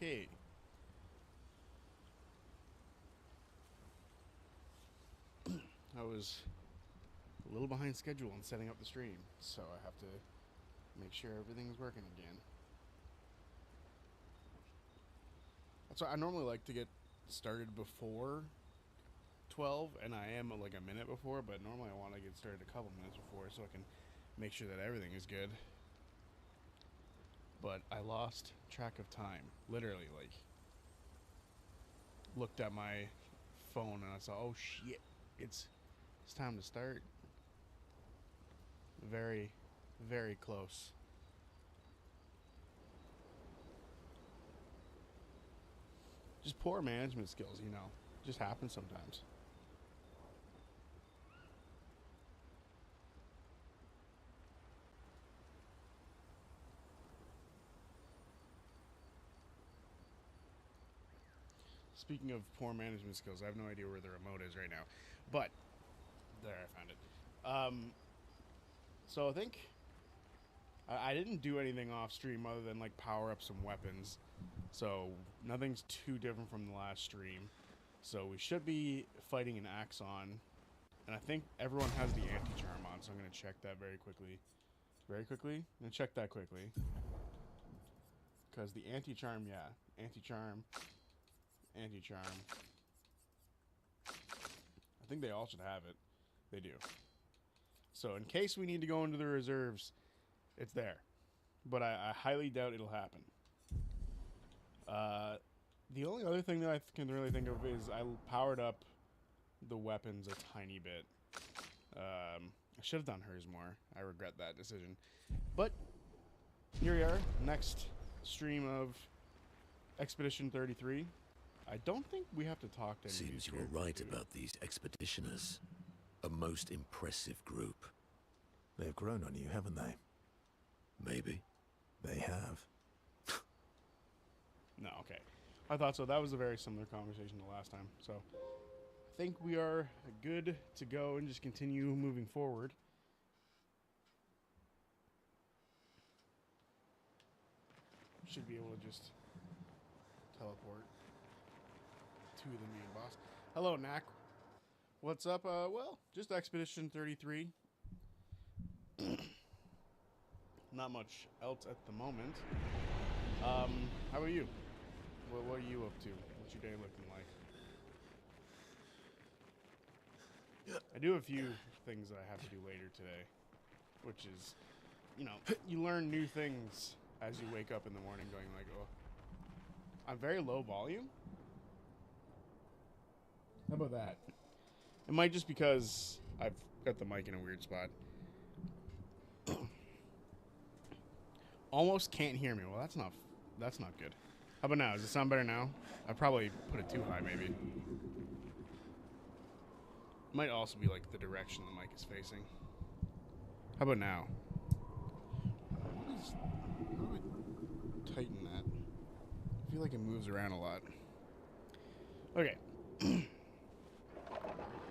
Okay. I was a little behind schedule in setting up the stream, so I have to make sure everything's working again. That's why I normally like to get started before 12, and I am like a minute before, but normally I want to get started a couple minutes before so I can make sure that everything is good. But I lost track of time. Literally, like, looked at my phone and I saw, oh shit, it's time to start. Very, very close. Just poor management skills, you know. Just happens sometimes. Speaking of poor management skills, I have no idea where the remote is right now. But, there, I found it. So I think I didn't do anything off stream other than like power up some weapons. So nothing's too different from the last stream. So we should be fighting an Axon. And I think everyone has the anti-charm on, so I'm going to check that very quickly. Very quickly? I'm going to check that quickly. Because the anti-charm, yeah. Anti-charm. Anti-charm. I think they all should have it. They do. So in case we need to go into the reserves, it's there. But I highly doubt it'll happen. The only other thing that I can really think of is I powered up the weapons a tiny bit. I should have done hers more. I regret that decision. But here we are, next stream of Expedition 33. I don't think we have to talk to any Seems you were right about these expeditioners. A most impressive group. They've grown on you, haven't they? Maybe. They have. No, okay. I thought so. That was a very similar conversation to last time. So I think we are good to go and just continue moving forward. Should be able to just teleport to the main boss. Hello, Knack. What's up? Well, just Expedition 33. Not much else at the moment. How about you? What are you up to? What's your day looking like? I do have a few things that I have to do later today, which is, you know, you learn new things as you wake up in the morning going like, oh, I'm very low volume. How about that? It might just because I've got the mic in a weird spot. Almost can't hear me. Well, that's not good. How about now? Does it sound better now? I probably put it too high, maybe. Might also be like the direction the mic is facing. How about now? How do I tighten that? I feel like it moves around a lot. Okay.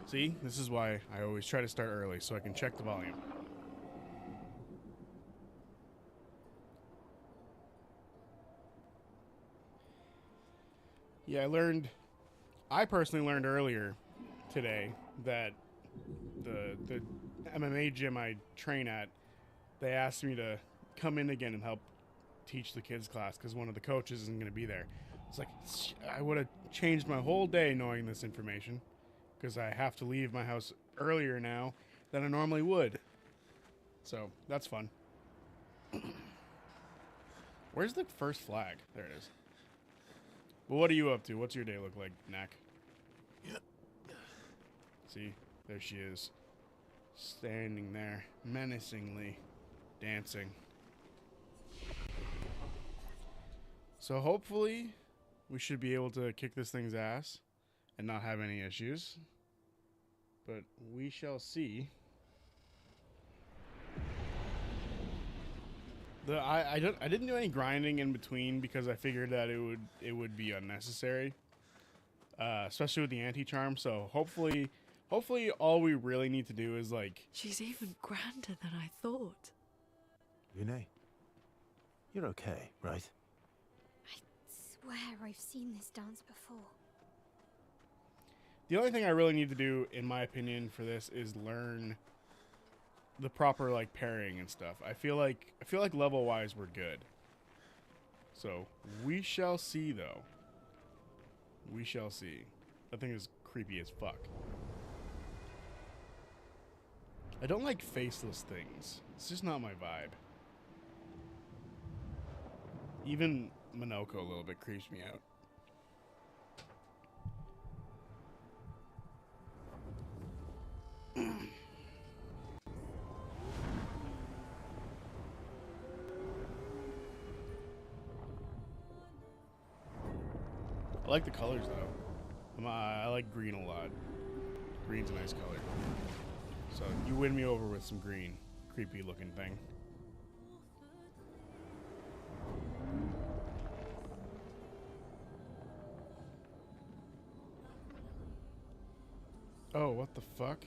See, this is why I always try to start early so I can check the volume. Yeah, I personally learned earlier today that the MMA gym I train at, they asked me to come in again and help teach the kids class because one of the coaches isn't going to be there. It's like, I would have changed my whole day knowing this information because I have to leave my house earlier now than I normally would. So, that's fun. Where's the first flag? There it is. Well, what are you up to? What's your day look like, Knack? See, there she is. Standing there, menacingly, dancing. So hopefully, we should be able to kick this thing's ass and not have any issues. But we shall see. I didn't do any grinding in between because I figured that it would be unnecessary, especially with the anti-charm. So hopefully all we really need to do is like. She's even grander than I thought. Renee, you're okay, right? I swear I've seen this dance before. The only thing I really need to do, in my opinion, for this is learn the proper like pairing and stuff. I feel like level wise we're good. So we shall see, though. We shall see. That thing is creepy as fuck. I don't like faceless things. It's just not my vibe. Even Minoko a little bit creeps me out. I like the colors though. I like green a lot. Green's a nice color. So you win me over with some green. Creepy looking thing. Oh, what the fuck?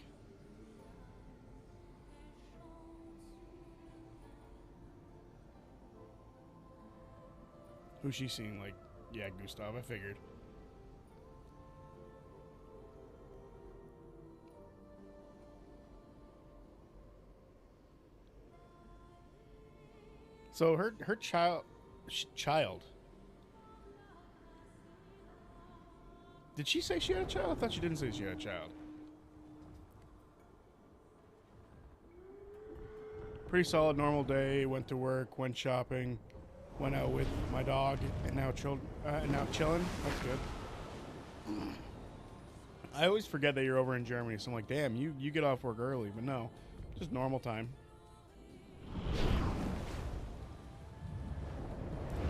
Who's she seeing? Like, yeah, Gustav, I figured. So her child. Did she say she had a child? I thought she didn't say she had a child. Pretty solid normal day. Went to work, went shopping, went out with my dog, and now chilling. That's good. I always forget that you're over in Germany, so I'm like, damn, you get off work early, but no, just normal time.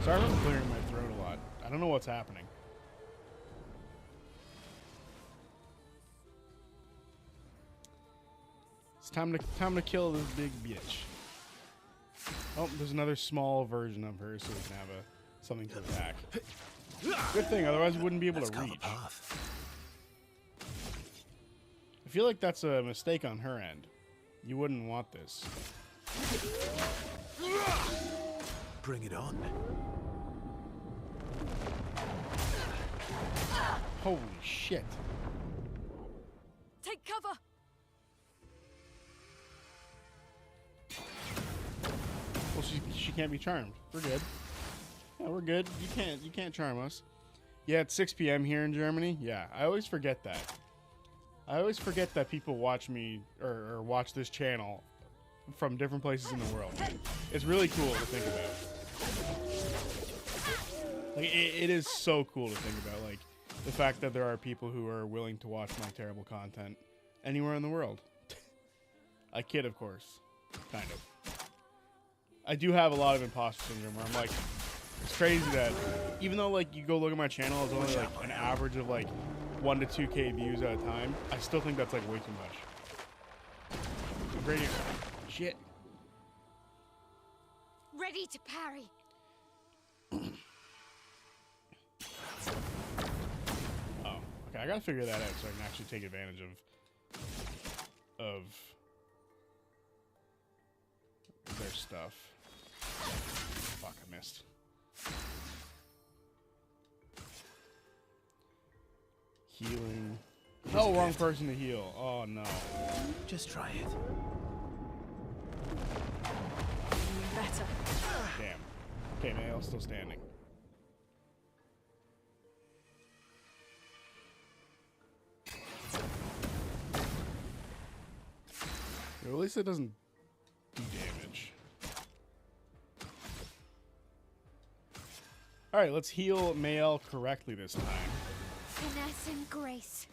Sorry for clearing my throat a lot. I don't know what's happening. It's time to kill this big bitch. Oh, there's another small version of her, so we can have something to attack. Good thing, otherwise we wouldn't be able to reach. I feel like that's a mistake on her end. You wouldn't want this. Bring it on. Holy shit. Take cover! Well, she can't be charmed. We're good. Yeah, we're good. You can't charm us. Yeah, it's 6 p.m. here in Germany. Yeah, I always forget that. I always forget that people watch me or watch this channel from different places in the world. It's really cool to think about. Like, it is so cool to think about, like, the fact that there are people who are willing to watch my terrible content anywhere in the world. I kid, of course. Kind of. I do have a lot of imposter syndrome where I'm like, it's crazy that even though, like, you go look at my channel, it's only, like, an average of, like, 1 to 2K views at a time, I still think that's, like, way too much. Great. Shit. Ready to parry. Oh, okay. I gotta figure that out so I can actually take advantage of their stuff. Fuck, I missed. Healing. No, wrong person to heal. Oh no. Just try it. Better. Damn. Okay, Nail's still standing. Well, at least it doesn't do damage. Alright, let's heal Mael correctly this time. Finesse and grace.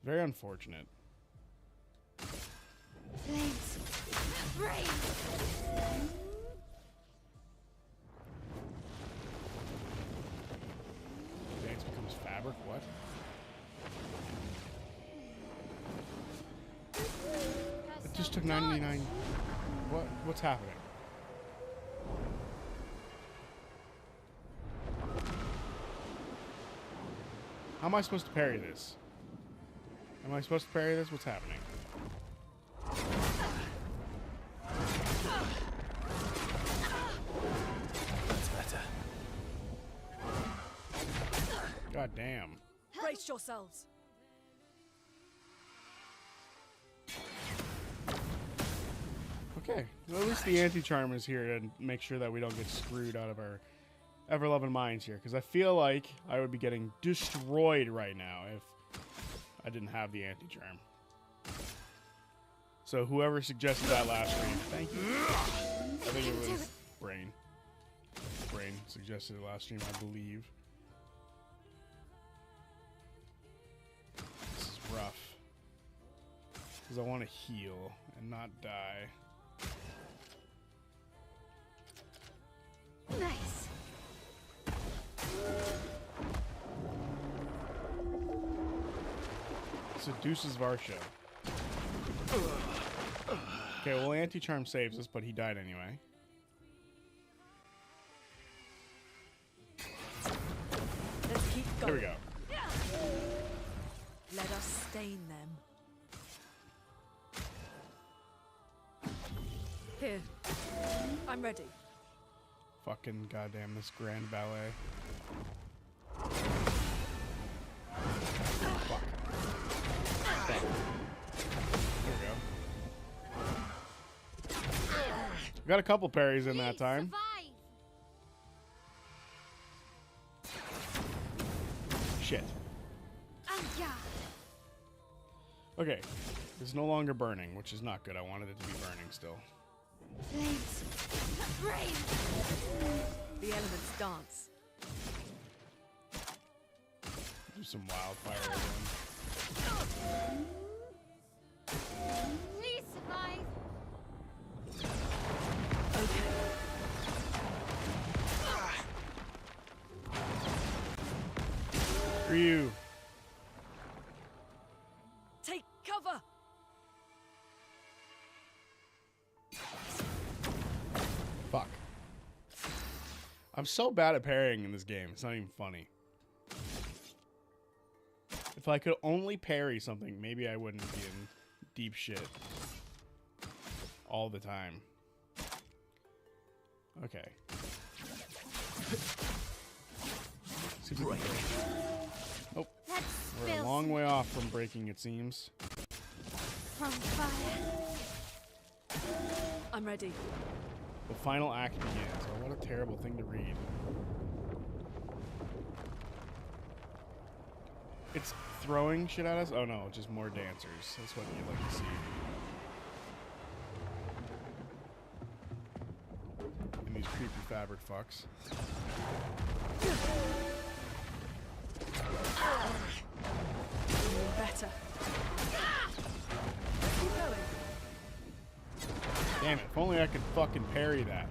Very unfortunate. Flames. Rain. Dance becomes fabric? What? It just took 99. What's happening? How am I supposed to parry this? Am I supposed to parry this? What's happening? God damn. Brace yourselves. Okay, well, at least the anti-charm is here to make sure that we don't get screwed out of our ever-loving minds here, because I feel like I would be getting destroyed right now if I didn't have the anti-charm. So whoever suggested that last stream, thank you. I think it was Brain. Brain suggested it last stream, I believe. This is rough. Because I want to heal and not die. Nice. Seduces Varsha. Okay, well, anti-charm saves us, but he died anyway. Let's keep going. Here we go. Let us stain them. Here. I'm ready. Fucking goddamn this grand ballet. Fuck. There we go. We got a couple parries in that time. Shit. Okay. It's no longer burning, which is not good. I wanted it to be burning still. Flames. Rain. The elements dance. Do some wildfire again. Please survive. Okay. For you. Take cover. Fuck. I'm so bad at parrying in this game. It's not even funny. If I could only parry something, maybe I wouldn't be in deep shit all the time. Okay. See if we can- Oh, Let's we're a spill long way off from breaking, it seems. from fire. I'm ready. The final act begins. Oh, what a terrible thing to read. It's throwing shit at us? Oh no, just more dancers. That's what you'd like to see. And these creepy fabric fucks. Better. Keep going. Damn it, if only I could fucking parry that.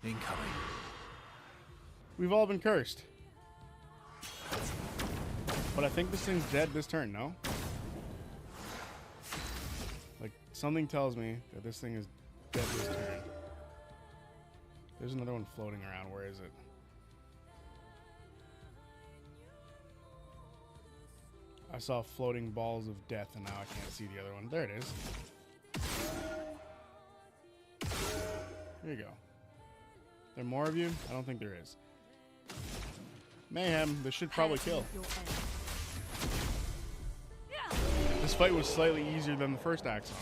Incoming. We've all been cursed. But I think this thing's dead this turn, no? Like, something tells me that this thing is dead this turn. There's another one floating around. Where is it? I saw floating balls of death, and now I can't see the other one. There it is. Here you go. There more of you? I don't think there is. Mayhem. This should probably kill. Your end. This fight was slightly easier than the first Axon,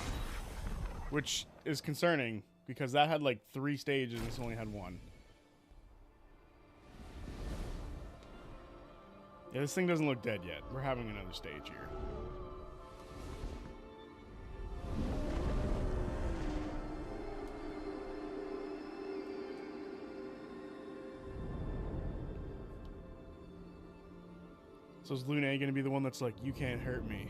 which is concerning because that had like 3 stages and this only had 1. Yeah, this thing doesn't look dead yet. We're having another stage here. So is Lune going to be the one that's like, you can't hurt me?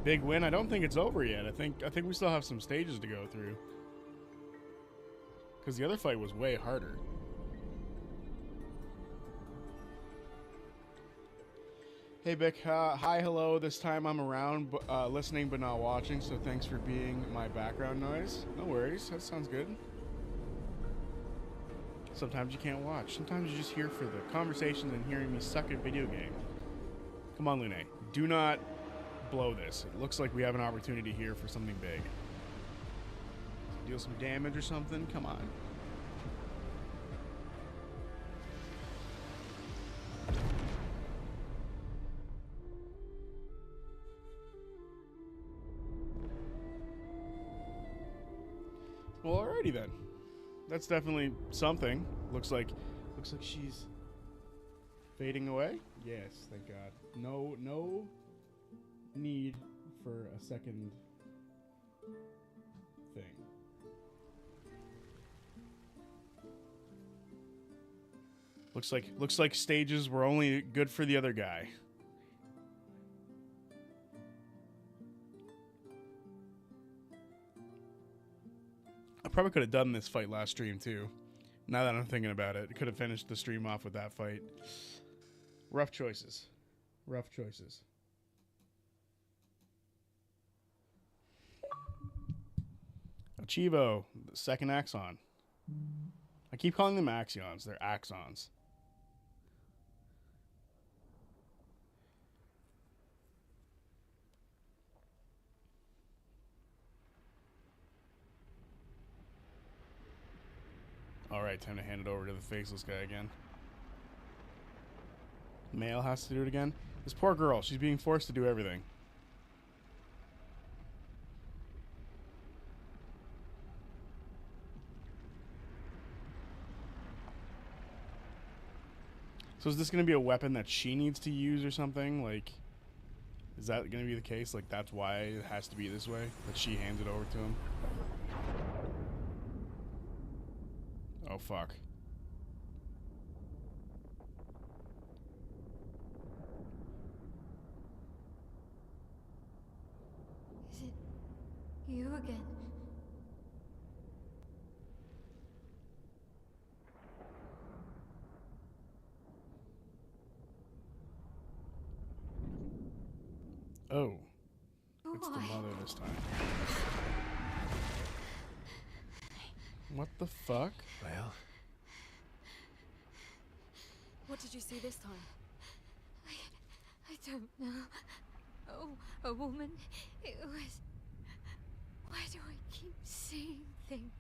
Big win? I don't think it's over yet. I think we still have some stages to go through. Because the other fight was way harder. Hey, Bick. Hi, hello. This time I'm around, listening but not watching, so thanks for being my background noise. No worries. That sounds good. Sometimes you can't watch. Sometimes you're just here for the conversations and hearing me suck at video game. Come on, Lune. Do not blow this. It looks like we have an opportunity here for something big. Deal some damage or something? Come on. Well, alrighty then. That's definitely something. Looks like she's fading away. Yes, thank God. No need for a second thing. Looks like stages were only good for the other guy. I probably could have done this fight last stream too. Now that I'm thinking about it, could have finished the stream off with that fight. Rough choices. Rough choices. Achivo, the second Axon. I keep calling them Axions. They're Axons. Alright, time to hand it over to the faceless guy again. Male has to do it again? This poor girl, she's being forced to do everything. So is this going to be a weapon that she needs to use or something? Like, is that going to be the case? Like, that's why it has to be this way? That she hands it over to him? Oh, fuck. Is it you again? Oh. Who It's the are you? mother this time. What the fuck? Well, What did you see this time? I don't know. Oh, a woman. It was. Why do I keep seeing things?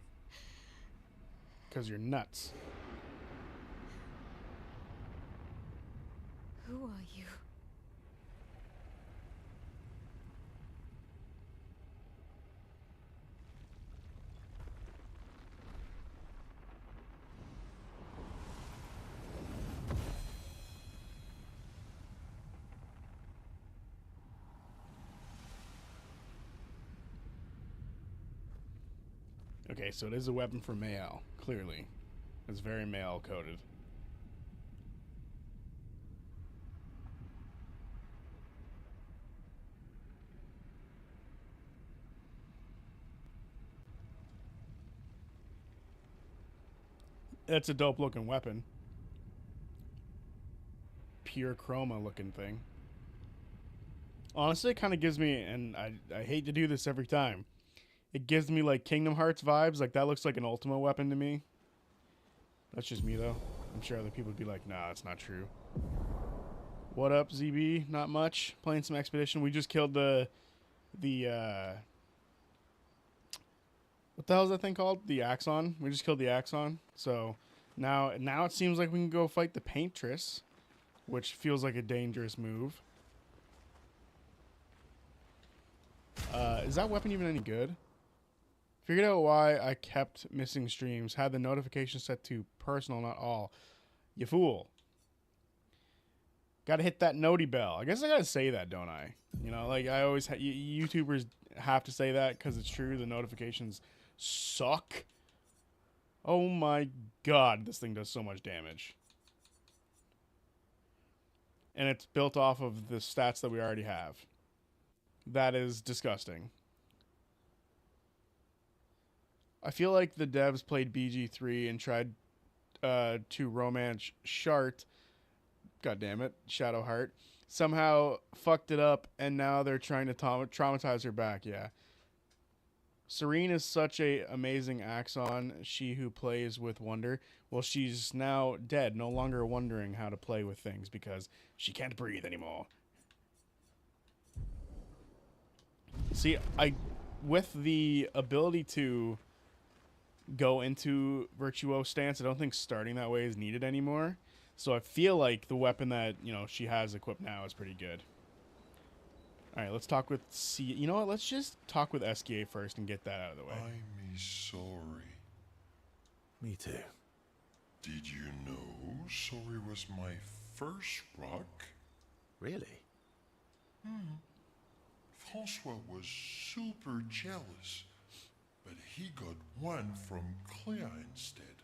Because you're nuts. Who are you? Okay, so it is a weapon for male, clearly. It's very male coded. That's a dope looking weapon. Pure chroma looking thing. Honestly, it kind of gives me, and I hate to do this every time, it gives me like Kingdom Hearts vibes. Like that looks like an Ultima weapon to me. That's just me though. I'm sure other people would be like, nah, that's not true. What up, ZB? Not much. Playing some Expedition. We just killed the what the hell is that thing called? The Axon. We just killed the Axon. So now it seems like we can go fight the Paintress, which feels like a dangerous move. Is that weapon even any good? Figured out why I kept missing streams. Had the notification set to personal, not all. You fool. Gotta hit that noti bell. I guess I gotta say that, don't I? You know, like I always... YouTubers have to say that because it's true. The notifications suck. Oh my god, this thing does so much damage. And it's built off of the stats that we already have. That is disgusting. I feel like the devs played BG3 and tried to romance Shart. God damn it, Shadowheart. Somehow fucked it up, and now they're trying to traumatize her back. Yeah. Serene is such a amazing Axon. She who plays with wonder. Well, she's now dead, no longer wondering how to play with things because she can't breathe anymore. See, with the ability to go into virtuoso stance. I don't think starting that way is needed anymore. So I feel like the weapon that, she has equipped now is pretty good. All right, let's talk with C. You know what? Let's just talk with SKA first and get that out of the way. I'm sorry. Me too. Did you know sorry was my first rock? Really? Francois was super jealous, but he got one from Clea instead.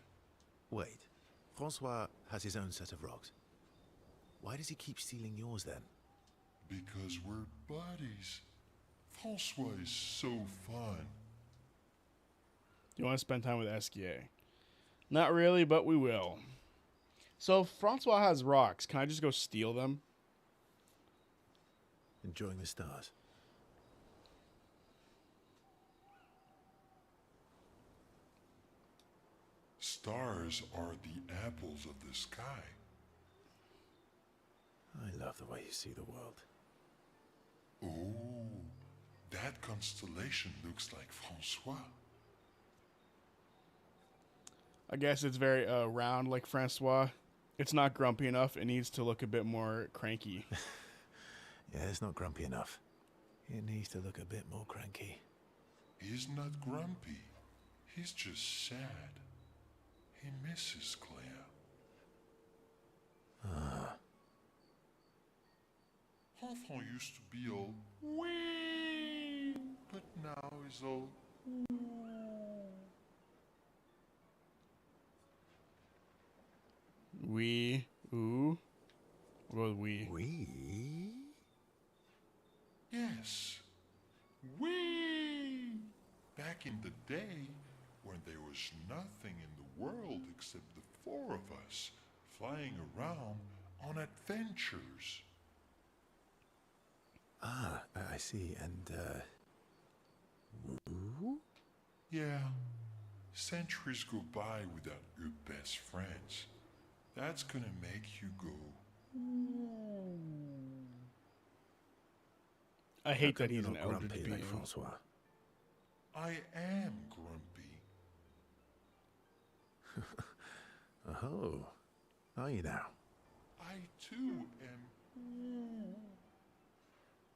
Wait. Francois has his own set of rocks. Why does he keep stealing yours then? Because we're buddies. Francois is so fun. You want to spend time with SKA? Not really, but we will. So if Francois has rocks, can I just go steal them? Enjoying the stars. Stars are the apples of the sky. I love the way you see the world. Oh, that constellation looks like Francois. I guess it's very round like Francois. It's not grumpy enough. It needs to look a bit more cranky. Yeah, it's not grumpy enough. It needs to look a bit more cranky. He's not grumpy. He's just sad. He misses Clea. Enfant used to be all wee, but now he's all We, ooh. We'll go with we. We? yes, wee. Back in the day, when there was nothing in the world except the four of us flying around on adventures. Ah, I see. And, woo? Yeah, centuries go by without your best friends. That's gonna make you go. I hate How that come he's you're an not elder grumpy being. like Francois. I am grumpy. Oh, are you now? I too am.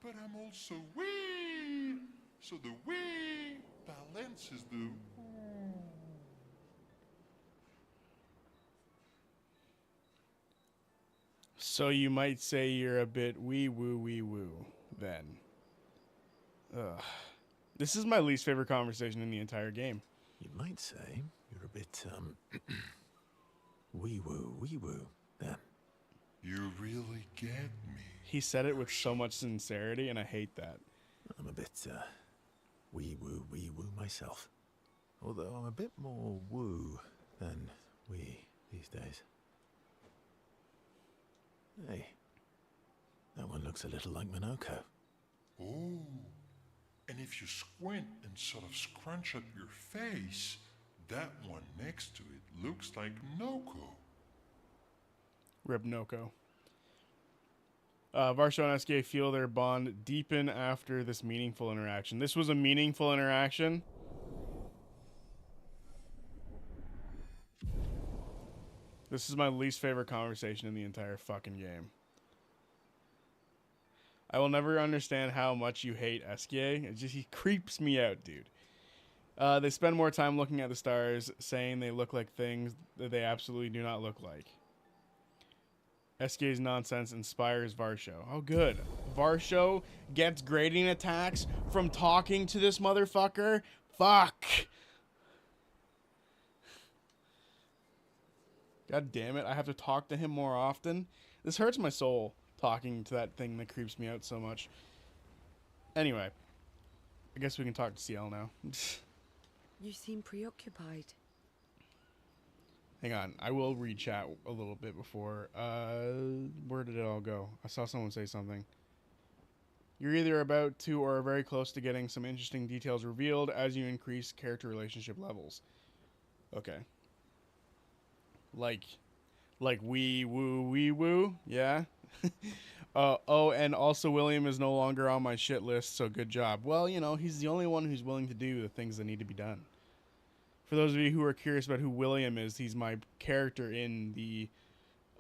But I'm also wee. So the wee balances the. So you might say you're a bit wee woo then. Ugh. This is my least favorite conversation in the entire game. You might say you're a bit, wee woo, then. You really get me. He said it with so much sincerity, and I hate that. I'm a bit, wee woo myself. Although I'm a bit more woo than wee these days. Hey, that one looks a little like Minoko. Oh. And if you squint and sort of scrunch up your face, that one next to it looks like Noko. Rip Noko. Varsho and SK feel their bond deepen after this meaningful interaction. This was a meaningful interaction. This is my least favorite conversation in the entire fucking game. I will never understand how much you hate SK. He creeps me out, dude. They spend more time looking at the stars, saying they look like things that they absolutely do not look like. SK's nonsense inspires Varsho. Oh, good. Varsho gets grading attacks from talking to this motherfucker? Fuck. God damn it. I have to talk to him more often. This hurts my soul, talking to that thing that creeps me out so much. Anyway, I guess we can talk to CL now. You seem preoccupied. Hang on, I will read chat a little bit before. Where did it all go? I saw someone say something. You're either about to or are very close to getting some interesting details revealed as you increase character relationship levels. Okay. Like wee woo, yeah? Oh, and also William is no longer on my shit list, so good job. Well, you know, he's the only one who's willing to do the things that need to be done. For those of you who are curious about who William is, he's my character in the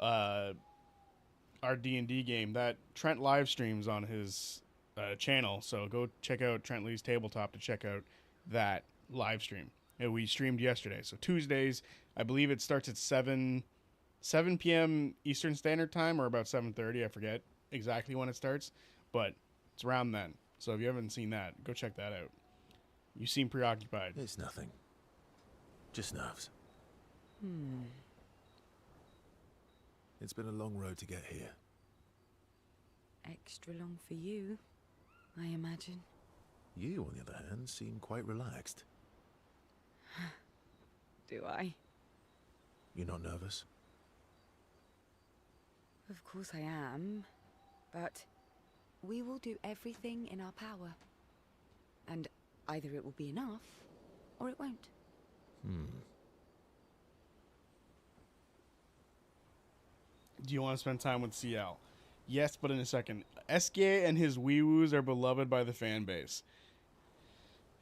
our D&D game that Trent live streams on his channel. So go check out Trent Lee's Tabletop to check out that live stream. And we streamed yesterday. So Tuesdays, I believe it starts at 7 p.m. Eastern Standard Time, or about 7:30. I forget exactly when it starts, but it's around then. So if you haven't seen that, go check that out. You seem preoccupied. It's nothing. Just nerves. It's been a long road to get here. Extra long for you, I imagine. You, on the other hand, seem quite relaxed. Do I? You're not nervous? Of course I am, but we will do everything in our power. And either it will be enough, or it won't. Do you want to spend time with CL? Yes, but in a second. SGA and his wee-woos are beloved by the fan base.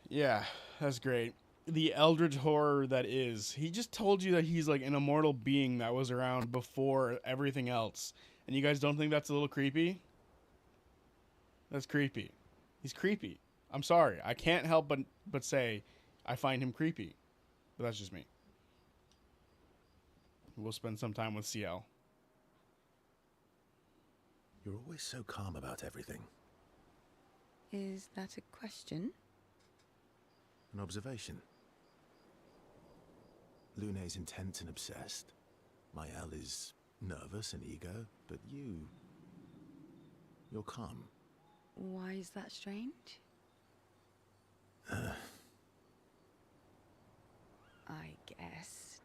Yeah, that's great. The eldritch horror that is. He just told you that he's like an immortal being that was around before everything else. And you guys don't think that's a little creepy? That's creepy. He's creepy. I'm sorry. I can't help but say I find him creepy. But that's just me. We'll spend some time with CL. You're always so calm about everything. Is that a question? An observation. Lune's intense and obsessed. Mael is nervous and eager, but you're calm. Why is that strange? I guess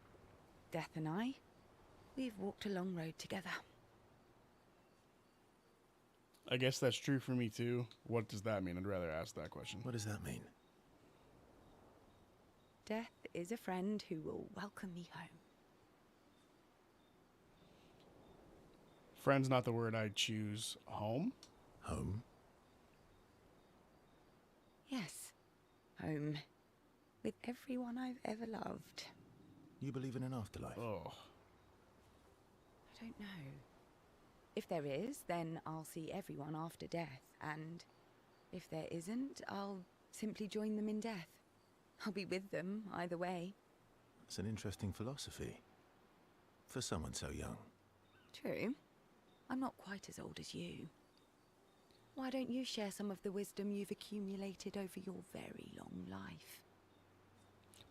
Death and I, we've walked a long road together. I guess that's true for me too. What does that mean? I'd rather ask that question. What does that mean? Death is a friend who will welcome me home. Friend's not the word I choose. Home? Home? Yes, home. With everyone I've ever loved. You believe in an afterlife? Oh. I don't know. If there is, then I'll see everyone after death, and if there isn't, I'll simply join them in death. I'll be with them either way. It's an interesting philosophy. For someone so young. True. I'm not quite as old as you. Why don't you share some of the wisdom you've accumulated over your very long life?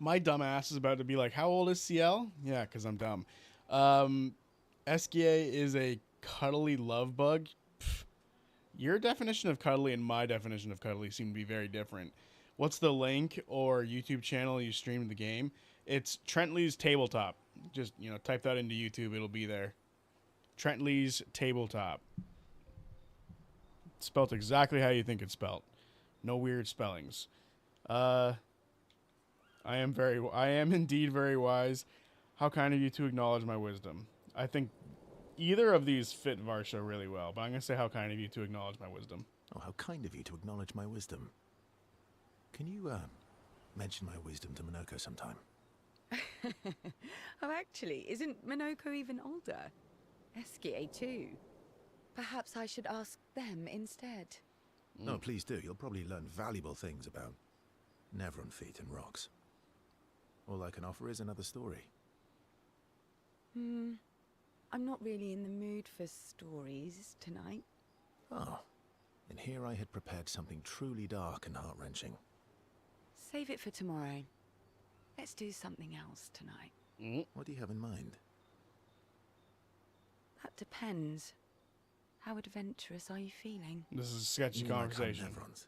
My dumb ass is about to be like, how old is CL? Yeah, because I'm dumb. SGA is a cuddly love bug. Pff, your definition of cuddly and my definition of cuddly seem to be very different. What's the link or YouTube channel you streamed the game? It's Trent Lee's Tabletop. Just, type that into YouTube. It'll be there. Trent Lee's Tabletop. Spelt exactly how you think it's spelt. No weird spellings. I am indeed very wise. How kind of you to acknowledge my wisdom. I think either of these fit Varsha really well, but I'm going to say how kind of you to acknowledge my wisdom. Oh, how kind of you to acknowledge my wisdom. Can you, mention my wisdom to Minoko sometime? Oh, actually, isn't Minoko even older? Eskie too. Perhaps I should ask them instead. No, please do. You'll probably learn valuable things about Nevron feet and rocks. All I can offer is another story. I'm not really in the mood for stories tonight. Oh, and here I had prepared something truly dark and heart-wrenching. Save it for tomorrow. Let's do something else tonight. What do you have in mind? That depends. How adventurous are you feeling? This is a sketchy You like conversation. Nevrons.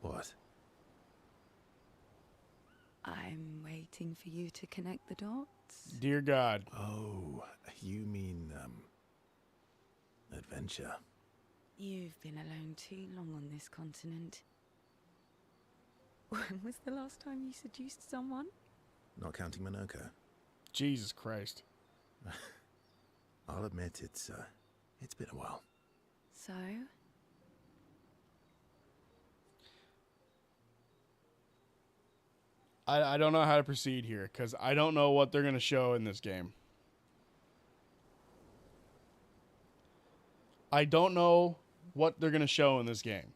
What? I'm waiting for you to connect the dots. Dear God. Oh, you mean, adventure. You've been alone too long on this continent. When was the last time you seduced someone? Not counting Minoko. Jesus Christ. I'll admit it's been a while. So? I don't know how to proceed here because I don't know what they're going to show in this game. I don't know what they're going to show in this game.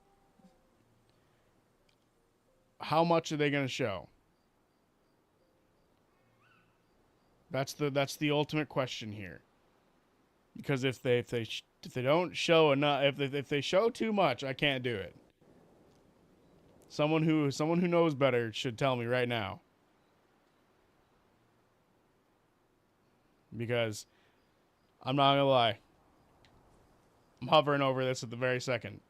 How much are they going to show? That's the ultimate question here. Because if they don't show enough, if they show too much, I can't do it. Someone who knows better should tell me right now. Because I'm not gonna lie, I'm hovering over this at the very second.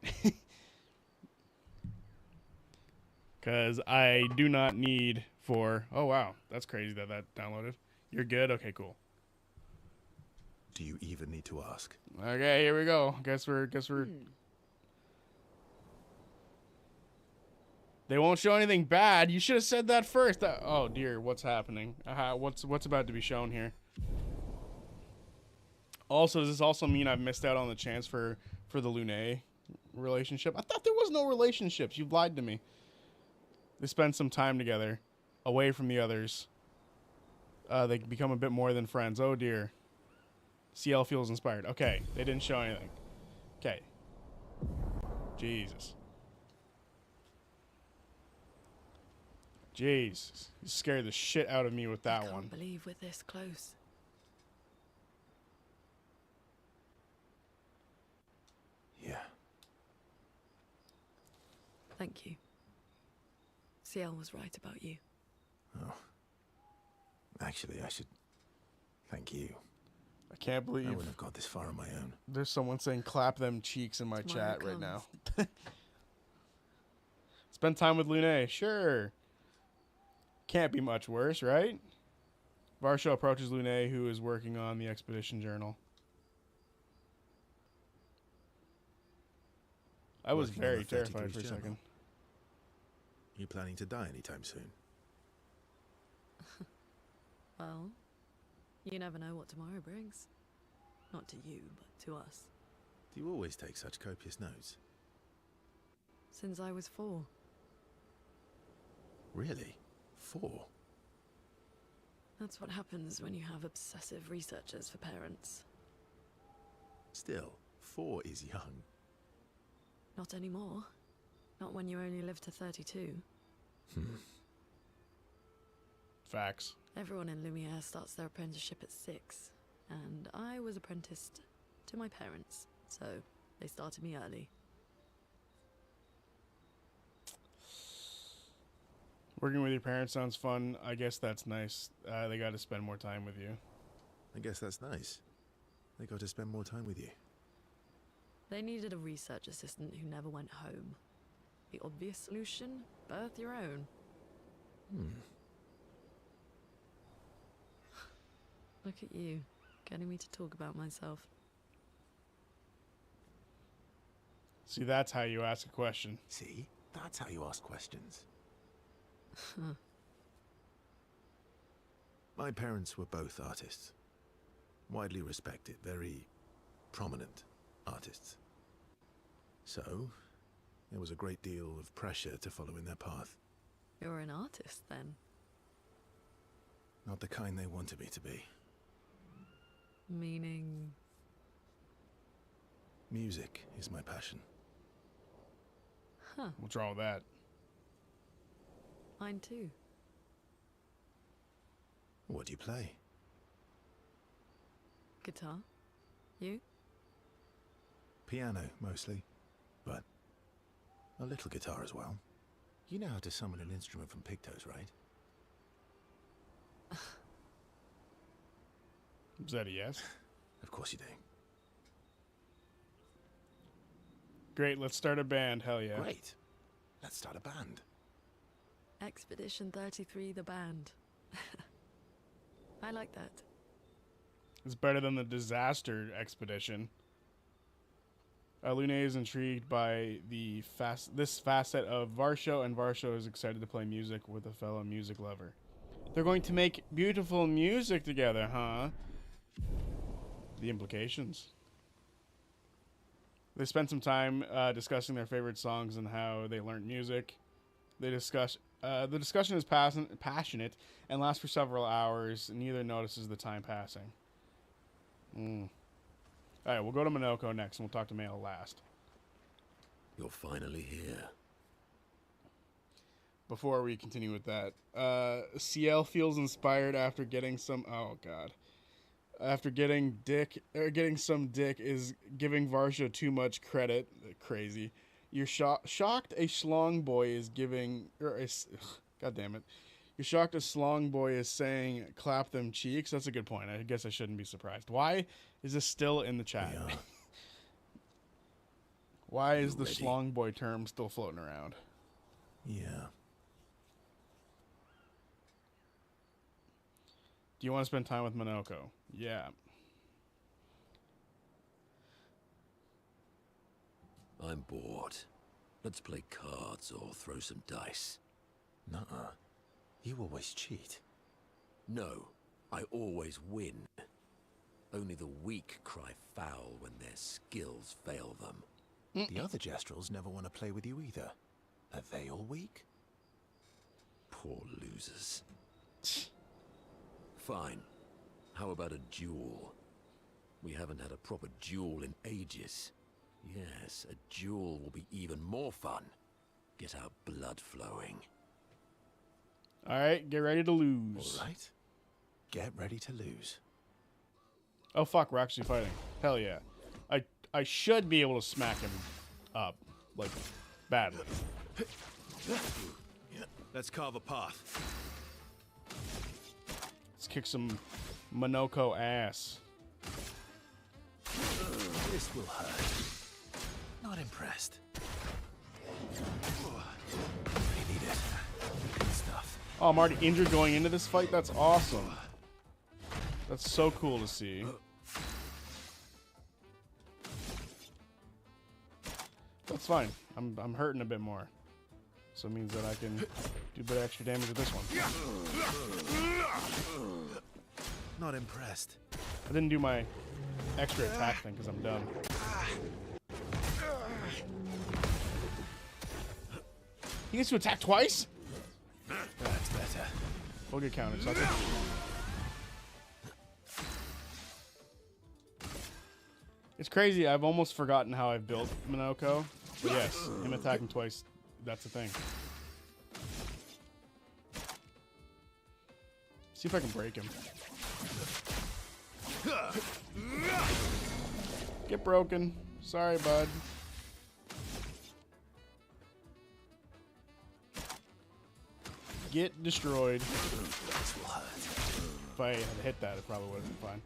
Because I do not need for... Oh, wow. That's crazy that downloaded. You're good? Okay, cool. Do you even need to ask? Okay, here we go. Guess we're... They won't show anything bad. You should have said that first. Oh, dear. What's happening? What's about to be shown here? Also, does this also mean I've missed out on the chance for the Lune relationship? I thought there was no relationships. You've lied to me. They spend some time together, away from the others. They become a bit more than friends. Oh, dear. CL feels inspired. Okay, they didn't show anything. Okay. Jesus. Jesus. You scared the shit out of me with that one. I can't believe we're this close. Yeah. Thank you. CL was right about you. Oh. Actually, I should thank you. I can't believe I wouldn't have got this far on my own. there's someone saying clap them cheeks in my Tomorrow chat right now. comes. Spend time with Lune. Sure. Can't be much worse, right? Varsho approaches Lune, who is working on the expedition journal. I was Working on very the terrified for a 33's second. journal. You planning to die anytime soon? Well, you never know what tomorrow brings. Not to you, but to us. Do you always take such copious notes? Since I was 4. Really? 4? That's what happens when you have obsessive researchers for parents. Still, 4 is young. Not anymore. Not when you only live to 32. Facts. Everyone in Lumiere starts their apprenticeship at 6, and I was apprenticed to my parents, so they started me early. Working with your parents sounds fun. I guess that's nice. They got to spend more time with you. I guess that's nice. They got to spend more time with you. They needed a research assistant who never went home. The obvious solution? Birth your own. Look at you, getting me to talk about myself. See, that's how you ask a question. See? That's how you ask questions. My parents were both artists. Widely respected, very prominent artists. So, there was a great deal of pressure to follow in their path. You're an artist, then? Not the kind they wanted me to be. Meaning... Music is my passion. Huh, What's wrong with that? mine too. What do you play? Guitar? You? Piano, mostly. But a little guitar as well. You know how to summon an instrument from Pictos, right? Is that a yes? Of course you do. Great, let's start a band. Hell yeah. Great. Let's start a band. Expedition 33, the band. I like that. It's better than the disaster expedition. Lune is intrigued by this facet of Varsho, and Varsho is excited to play music with a fellow music lover. They're going to make beautiful music together, huh? The implications. They spent some time discussing their favorite songs and how they learned music. They discuss The discussion is passionate and lasts for several hours. Neither notices the time passing. All right, we'll go to Minoko next, and we'll talk to Mail last. You're finally here. Before we continue with that, CL feels inspired after getting some. Oh God. After getting some dick is giving Varsha too much credit. Crazy. You're shocked a schlong boy is giving. God damn it. You're shocked a schlong boy is saying clap them cheeks. That's a good point. I guess I shouldn't be surprised. Why is this still in the chat? Yeah. Why is the ready? schlong boy term still floating around? Yeah. Do you want to spend time with Minoko? Yeah. I'm bored. Let's play cards or throw some dice. Nuh-uh. You always cheat. No, I always win. Only the weak cry foul when their skills fail them. The other Jestrels never want to play with you either. Are they all weak? Poor losers. Fine. How about a duel? We haven't had a proper duel in ages. Yes, a duel will be even more fun. Get our blood flowing. All right, get ready to lose. All right. Get ready to lose. Oh fuck, we're actually fighting. Hell yeah. I should be able to smack him up, like, badly. Let's carve a path. Let's kick some Minoko ass. This will hurt. Not impressed. I need it. Good stuff. Oh, I'm already injured going into this fight? That's awesome. That's so cool to see. That's fine. I'm hurting a bit more. So it means that I can do a bit of extra damage with this one. Not impressed. I didn't do my extra attack thing because I'm dumb. He gets to attack twice? That's better. We'll get countered, sucker. It's crazy. I've almost forgotten how I've built Minoko. But yes, him attacking twice, that's a thing. See if I can break him. Get broken. Sorry, bud. Get destroyed. If I had hit that, it probably would have been fine.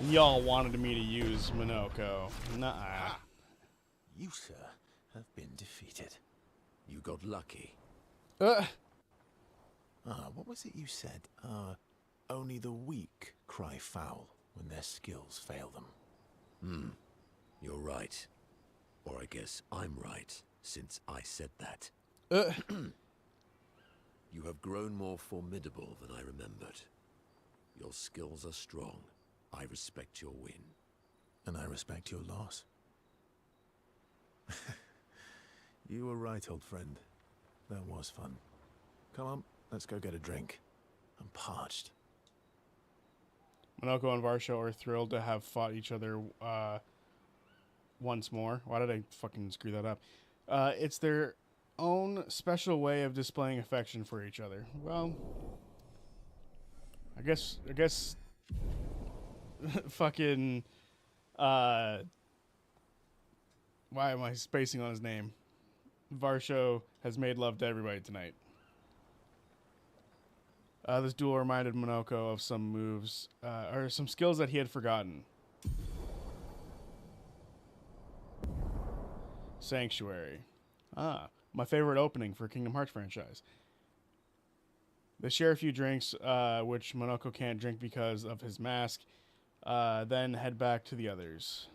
Y'all wanted me to use Minoko. Nuh-uh. You, sir, have been defeated. You got lucky. What was it you said? Only the weak cry foul when their skills fail them. You're right. Or I guess I'm right, since I said that. You have grown more formidable than I remembered. Your skills are strong. I respect your win. And I respect your loss. You were right, old friend. That was fun. Come on, let's go get a drink. I'm parched. Minoko and Varsho are thrilled to have fought each other once more. Why did I fucking screw that up? It's their own special way of displaying affection for each other. Well, I guess fucking why am I spacing on his name? Varsho has made love to everybody tonight. This duel reminded Minoko of some moves, or some skills that he had forgotten. Sanctuary. My favorite opening for Kingdom Hearts franchise. They share a few drinks, which Minoko can't drink because of his mask, then head back to the others.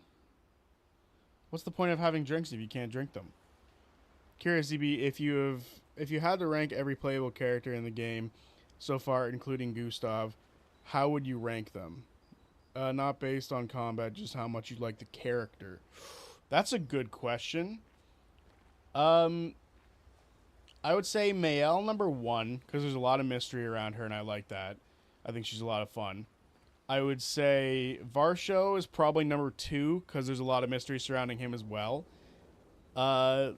What's the point of having drinks if you can't drink them? Curious, ZB, if you had to rank every playable character in the game so far, including Gustav, how would you rank them? Not based on combat, just how much you like the character. That's a good question. I would say Mael number 1 because there's a lot of mystery around her, and I like that. I think she's a lot of fun. I would say Varsho is probably number 2 because there's a lot of mystery surrounding him as well. After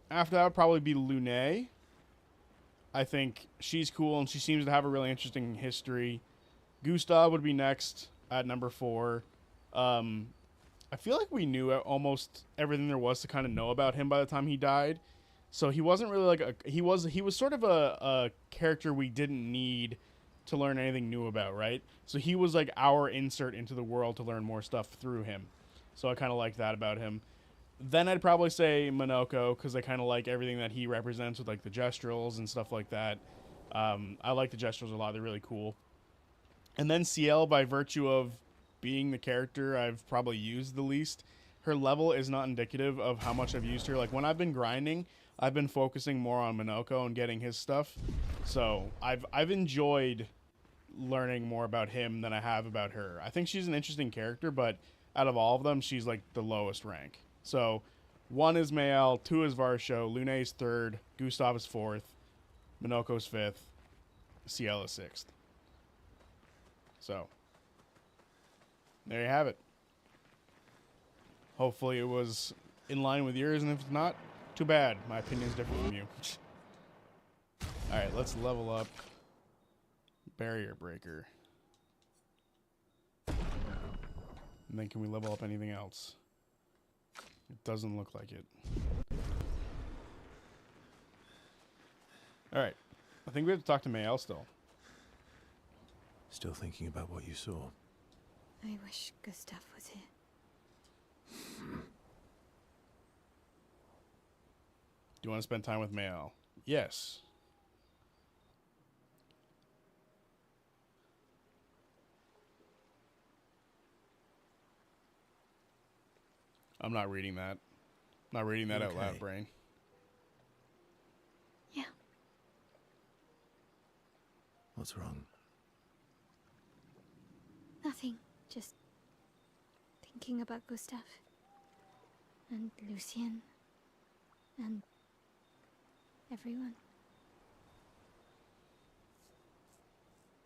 that would probably be Lune. I think she's cool and she seems to have a really interesting history. Gustav would be next at number 4. I feel like we knew almost everything there was to kind of know about him by the time he died. So he wasn't really like he was sort of a character we didn't need to learn anything new about, right? So he was like our insert into the world to learn more stuff through him. So I kind of like that about him. Then I'd probably say Monoko because I kind of like everything that he represents with like the gestrals and stuff like that. I like the gestrals a lot. They're really cool. And then Ciel, by virtue of being the character I've probably used the least, her level is not indicative of how much I've used her. Like when I've been grinding, I've been focusing more on Monoko and getting his stuff. So I've enjoyed learning more about him than I have about her. I think she's an interesting character, but out of all of them, she's like the lowest rank. So 1 is Mael, 2 is Varsho, Lune's 3rd, Gustav is 4th, Monoko's 5th, Ciel is 6th. So there you have it. Hopefully it was in line with yours, and if it's not, too bad. My opinion is different from you. Alright, let's level up Barrier Breaker. And then can we level up anything else? It doesn't look like it. Alright. I think we have to talk to Mael still. Still thinking about what you saw? I wish Gustav was here. Do you want to spend time with Mael? Yes. I'm not reading that. Not reading that out loud, brain. Yeah. What's wrong? Nothing. Just thinking about Gustav. And Lucien. And everyone.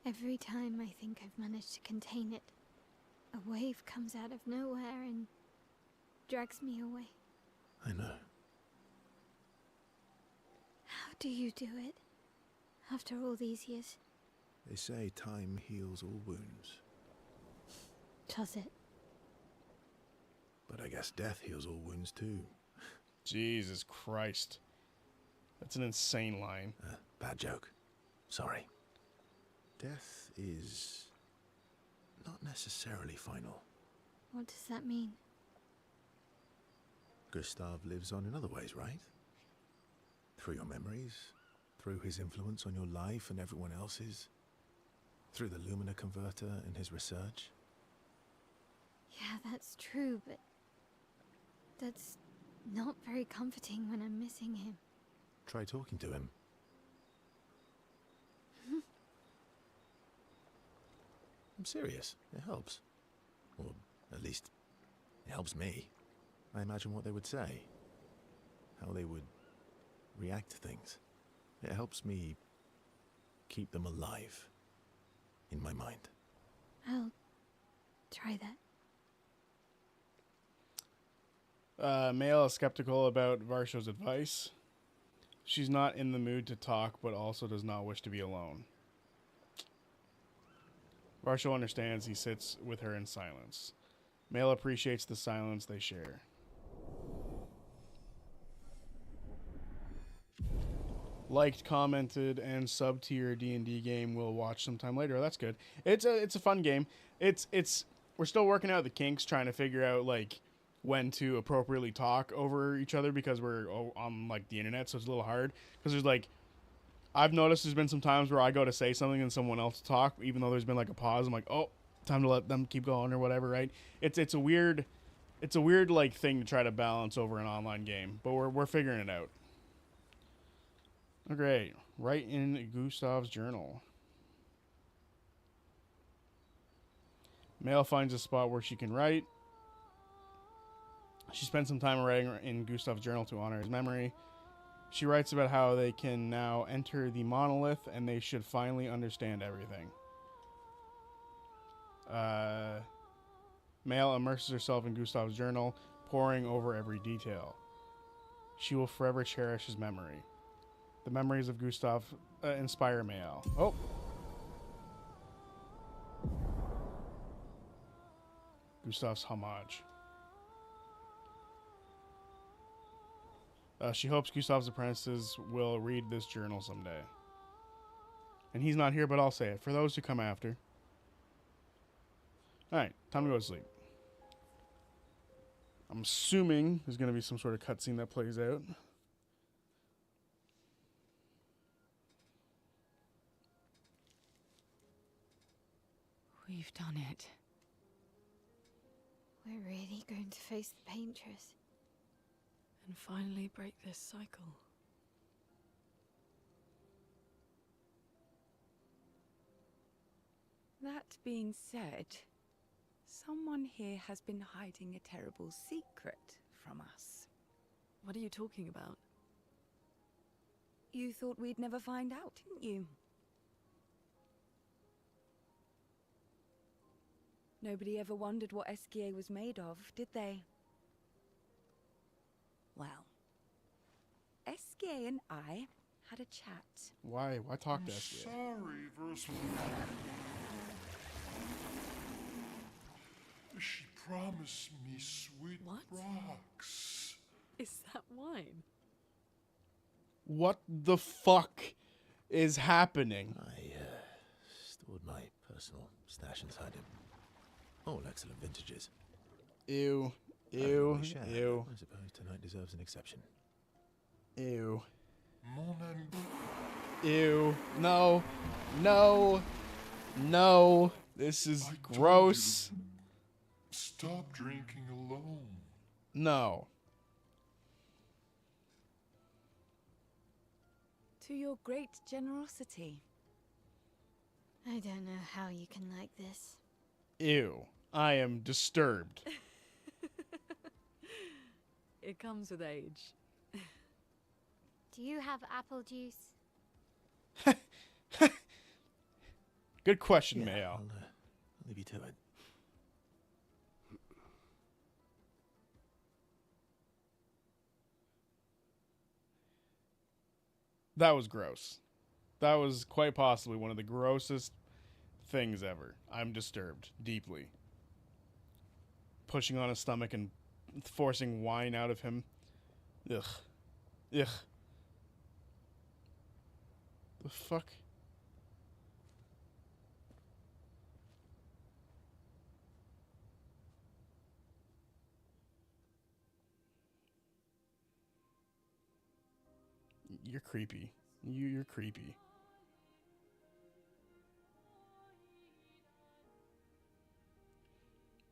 Every time I think I've managed to contain it, a wave comes out of nowhere and drags me away. I know. How do you do it? After all these years? They say time heals all wounds. Does it? But I guess death heals all wounds too. Jesus Christ. That's an insane line. Bad joke. Sorry. Death is not necessarily final. What does that mean? Gustav lives on in other ways, right? Through your memories, through his influence on your life and everyone else's, through the Lumina converter and his research. Yeah, that's true, but that's not very comforting when I'm missing him. Try talking to him. I'm serious. It helps. Or at least, it helps me. I imagine what they would say. How they would react to things. It helps me keep them alive in my mind. I'll try that. Mael is skeptical about Varsho's advice. She's not in the mood to talk, but also does not wish to be alone. Varsho understands. He sits with her in silence. Mael appreciates the silence they share. Liked, commented, and sub-tier D&D game we'll watch sometime later. That's good. It's a fun game. We're still working out the kinks, trying to figure out like when to appropriately talk over each other because we're on like the internet, so it's a little hard. Because there's like, I've noticed there's been some times where I go to say something and someone else talk, even though there's been like a pause. I'm like, oh, time to let them keep going or whatever, right? It's a weird like thing to try to balance over an online game, but we're figuring it out. Okay, write in Gustav's journal. Mael finds a spot where she can write. She spent some time writing in Gustav's journal to honor his memory. She writes about how they can now enter the monolith and they should finally understand everything. Mael immerses herself in Gustav's journal, poring over every detail. She will forever cherish his memory. The memories of Gustav inspire Mael. Oh! Gustav's homage. She hopes Gustav's apprentices will read this journal someday. And he's not here, but I'll say it. For those who come after. Alright, time to go to sleep. I'm assuming there's going to be some sort of cutscene that plays out. We've done it. We're really going to face the Paintress. And finally break this cycle. That being said, someone here has been hiding a terrible secret from us. What are you talking about? You thought we'd never find out, didn't you? Nobody ever wondered what Esquier was made of, did they? Well, Esquier and I had a chat. Why talk to Esquier? Sorry, Verse. She promised me sweet What? rocks. Is that wine? What the fuck is happening? I stored my personal stash inside him. All excellent vintages. Ew. I don't Ew. think we share. Ew. I suppose tonight deserves an exception. Ew. Mon ami. Ew. No. No. No. This is I told gross. you, stop drinking alone. No. To your great generosity. I don't know how you can like this. Ew. I am disturbed. It comes with age. Do you have apple juice? Good question, Yeah, Mayo. I'll leave you to it. That was gross. That was quite possibly one of the grossest things ever. I'm disturbed deeply. Pushing on his stomach and forcing wine out of him. Ugh. Ugh. The fuck? You're creepy. You're creepy.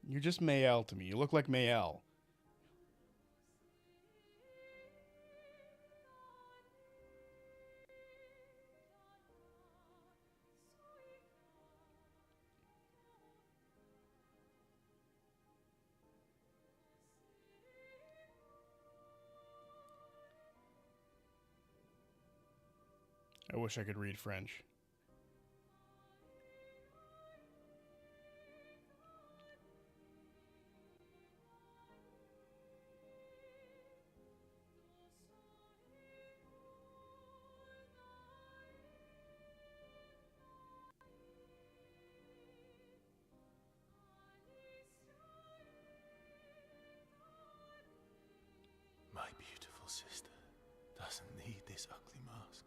You're just Mayel to me. You look like Mayel. I wish I could read French. My beautiful sister doesn't need this ugly mask.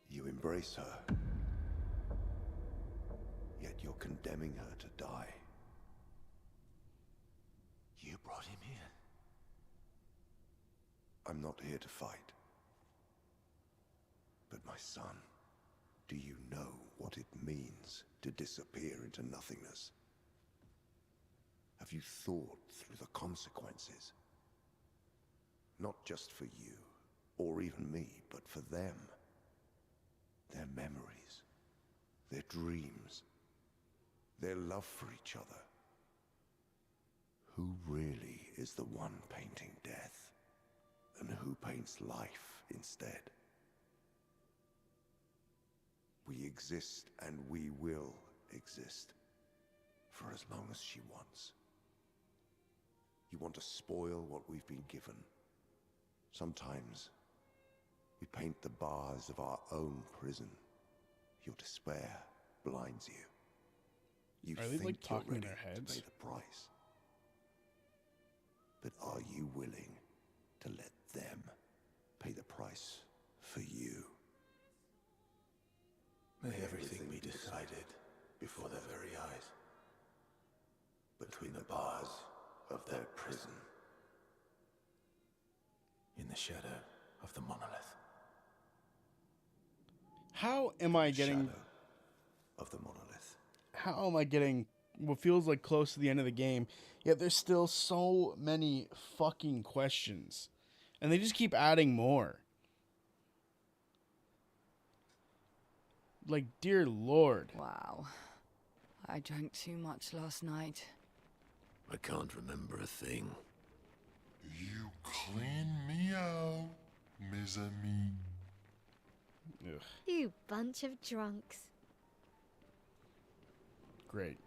You embrace her, yet you're condemning her to die. You brought him here. I'm not here to fight. But my son, do you know what it means to disappear into nothingness? Have you thought through the consequences? Not just for you, or even me, but for them. their memories, their dreams, their love for each other. Who really is the one painting death, and who paints life instead? We exist and we will exist for as long as she wants. You want to spoil what we've been given. Sometimes we paint the bars of our own prison. Your despair blinds you. You Are they think like you're talking in ready their heads? to pay the price. But are you willing to let them pay the price for you? May everything be decided before their very eyes, between the bars of their prison, in the shadow of the monolith. How am I getting... Shadow of the monolith. How am I getting what feels like close to the end of the game, yet there's still so many fucking questions. And they just keep adding more. Like, dear Lord. Wow. I drank too much last night. I can't remember a thing. You clean me out, mes amis. Ugh, You bunch of drunks. great.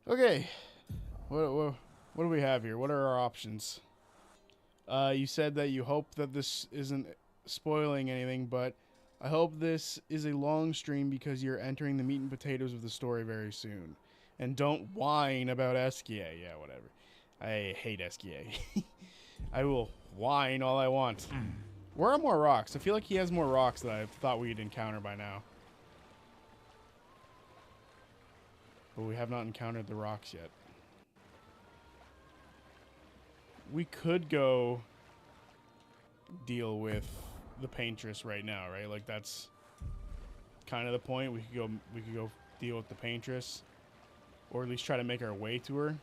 Okay. What do we have here? What are our options? You said that you hope that this isn't spoiling anything, but I hope this is a long stream because you're entering the meat and potatoes of the story very soon. And don't whine about Eskia. Yeah, whatever. I hate Eskia. I will whine all I want. Where are more rocks? I feel like he has more rocks that I thought we'd encounter by now. But we have not encountered the rocks yet. We could go deal with the paintress right now, right? Like that's kind of the point. We could go deal with the paintress, or at least try to make our way to her.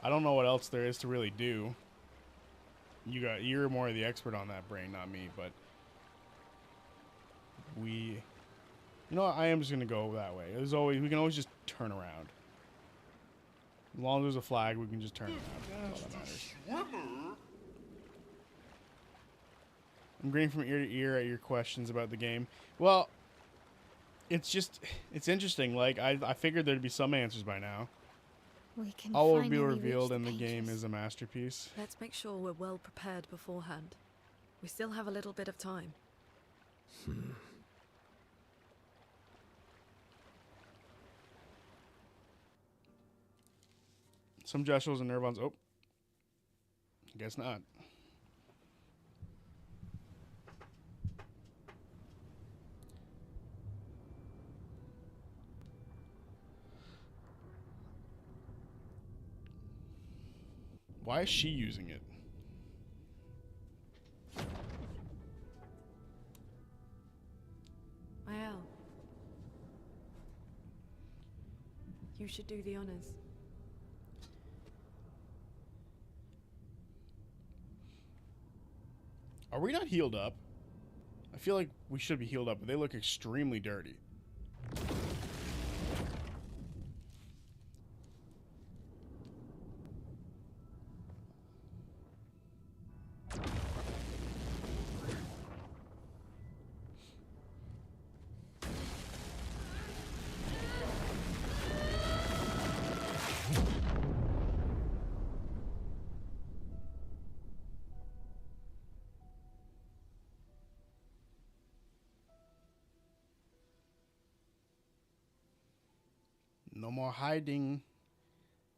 I don't know what else there is to really do. You're more the expert on that, Brain, not me, but you know what? I am just gonna go that way. We can always just turn around. As long as there's a flag, we can just turn around. That's all that matters. I'm grinning from ear to ear at your questions about the game. Well, it's interesting. Like, I figured there'd be some answers by now. We can All will be finally revealed reach and the game pages. is a masterpiece. Let's make sure we're well prepared beforehand. We still have a little bit of time. Some Jeshals and Nirvans. Oh. Guess not. Why is she using it? Mael. You should do the honors. Are we not healed up? I feel like we should be healed up, but they look extremely dirty. No more hiding.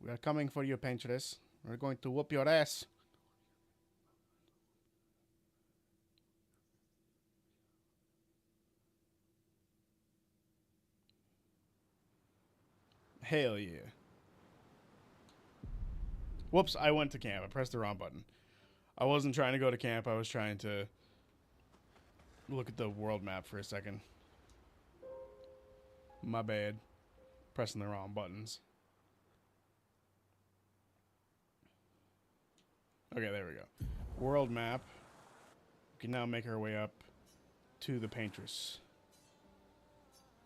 We are coming for you, Paintress. We're going to whoop your ass. Hell yeah. Whoops, I went to camp. I pressed the wrong button. I wasn't trying to go to camp. I was trying to look at the world map for a second. My bad. Pressing the wrong buttons. Okay, there we go. World map. We can now make our way up to the paintress.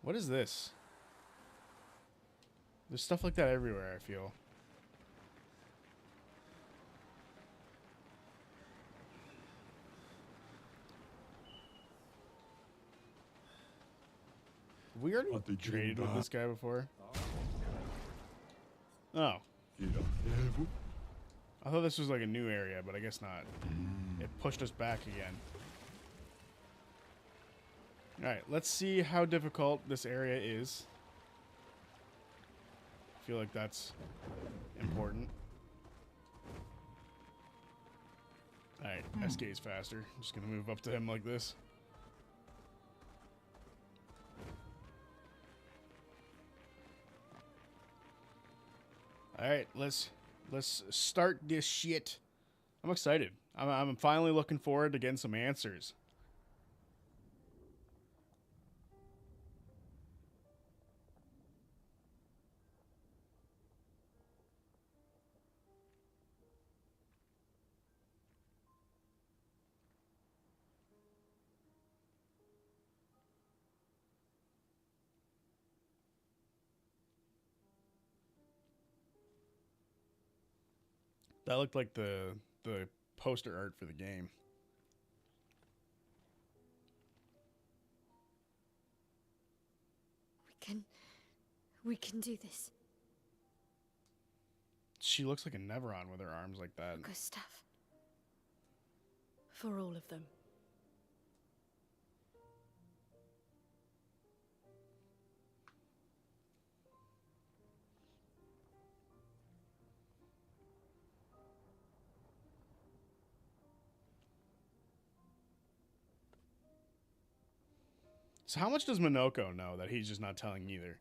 What is this? There's stuff like that everywhere, I feel. Have we already traded with this guy before? Oh. I thought this was like a new area, but I guess not. It pushed us back again. Alright, let's see how difficult this area is. I feel like that's important. Alright, SK is faster. I'm just gonna move up to him like this. Alright, let's start this shit. I'm excited. I'm finally looking forward to getting some answers. That looked like the poster art for the game. We can do this. She looks like a Neveron with her arms like that. Good stuff. For all of them. So how much does Minoko know that he's just not telling either?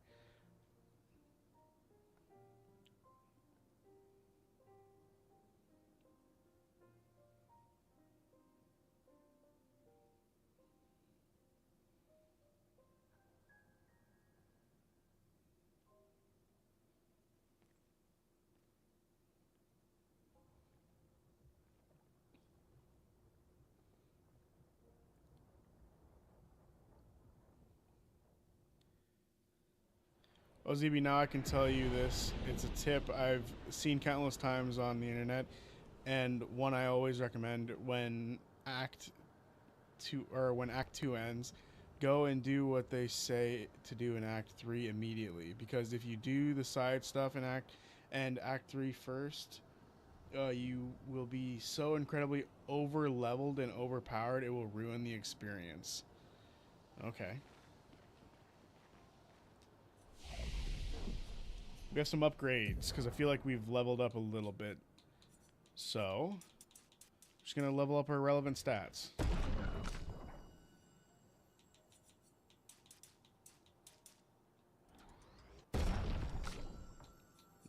OZB, now I can tell you this. It's a tip I've seen countless times on the internet, and one I always recommend when Act 2 ends. Go and do what they say to do in Act 3 immediately, because if you do the side stuff in Act 3 first, you will be so incredibly over-leveled and overpowered, it will ruin the experience. Okay. We have some upgrades, because I feel like we've leveled up a little bit. So, just going to level up our relevant stats.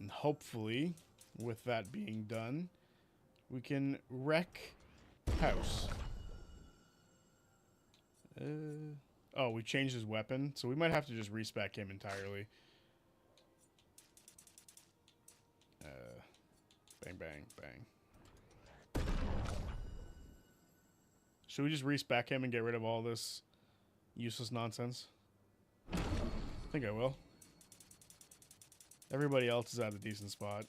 And hopefully, with that being done, we can wreck house. Oh, we changed his weapon, so we might have to just respec him entirely. Bang, bang, bang. Should we just respec him and get rid of all this useless nonsense? I think I will. Everybody else is at a decent spot,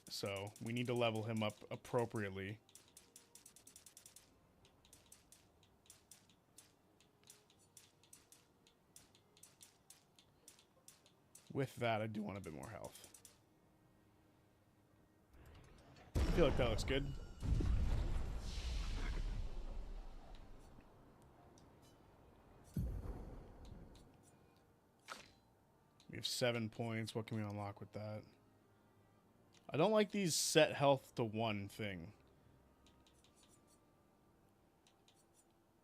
so we need to level him up appropriately. With that, I do want a bit more health. I feel like that looks good. We have 7 points. What can we unlock with that? I don't like these set health to 1 thing.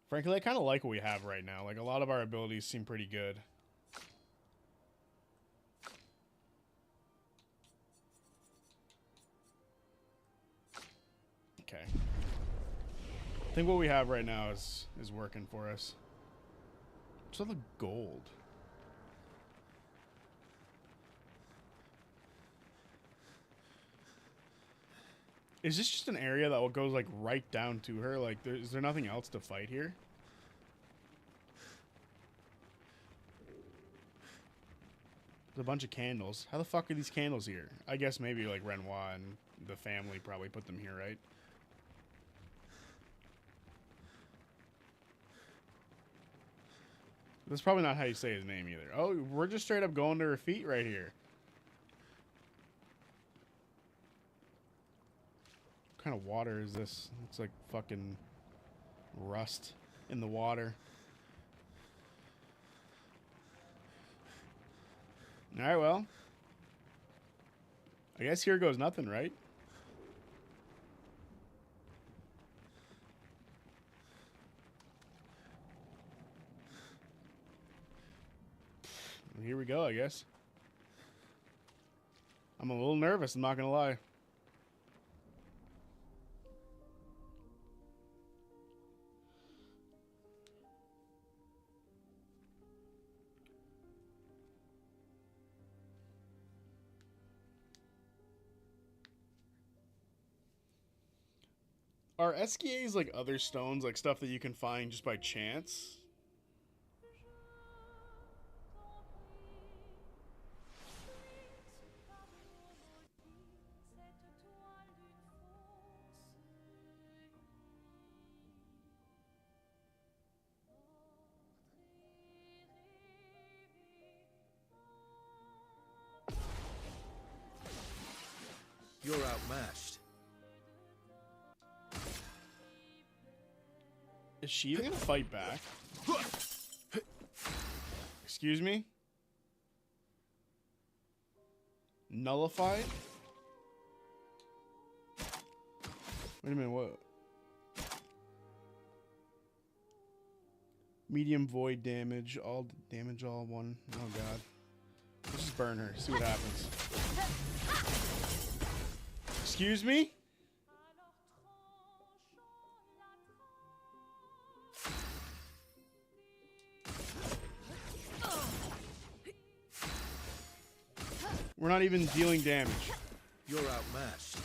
Frankly, I kind of like what we have right now. Like, a lot of our abilities seem pretty good. Okay. I think what we have right now is working for us. What's all the gold? Is this just an area that goes like right down to her? Like, is there nothing else to fight here? There's a bunch of candles. How the fuck are these candles here? I guess maybe like Renoir and the family probably put them here, right? That's probably not how you say his name either. Oh, we're just straight up going to her feet right here. What kind of water is this? It's like fucking rust in the water. Alright, well. I guess here goes nothing, right? Here we go, I guess. I'm a little nervous, I'm not gonna lie. Are SKAs like other stones, like stuff that you can find just by chance? You're outmatched. Is she even gonna fight back? Excuse me? Nullified? Wait a minute, what? Medium void damage, all one. Oh god. Let's just burn her, see what happens. Excuse me? We're not even dealing damage. You're outmatched.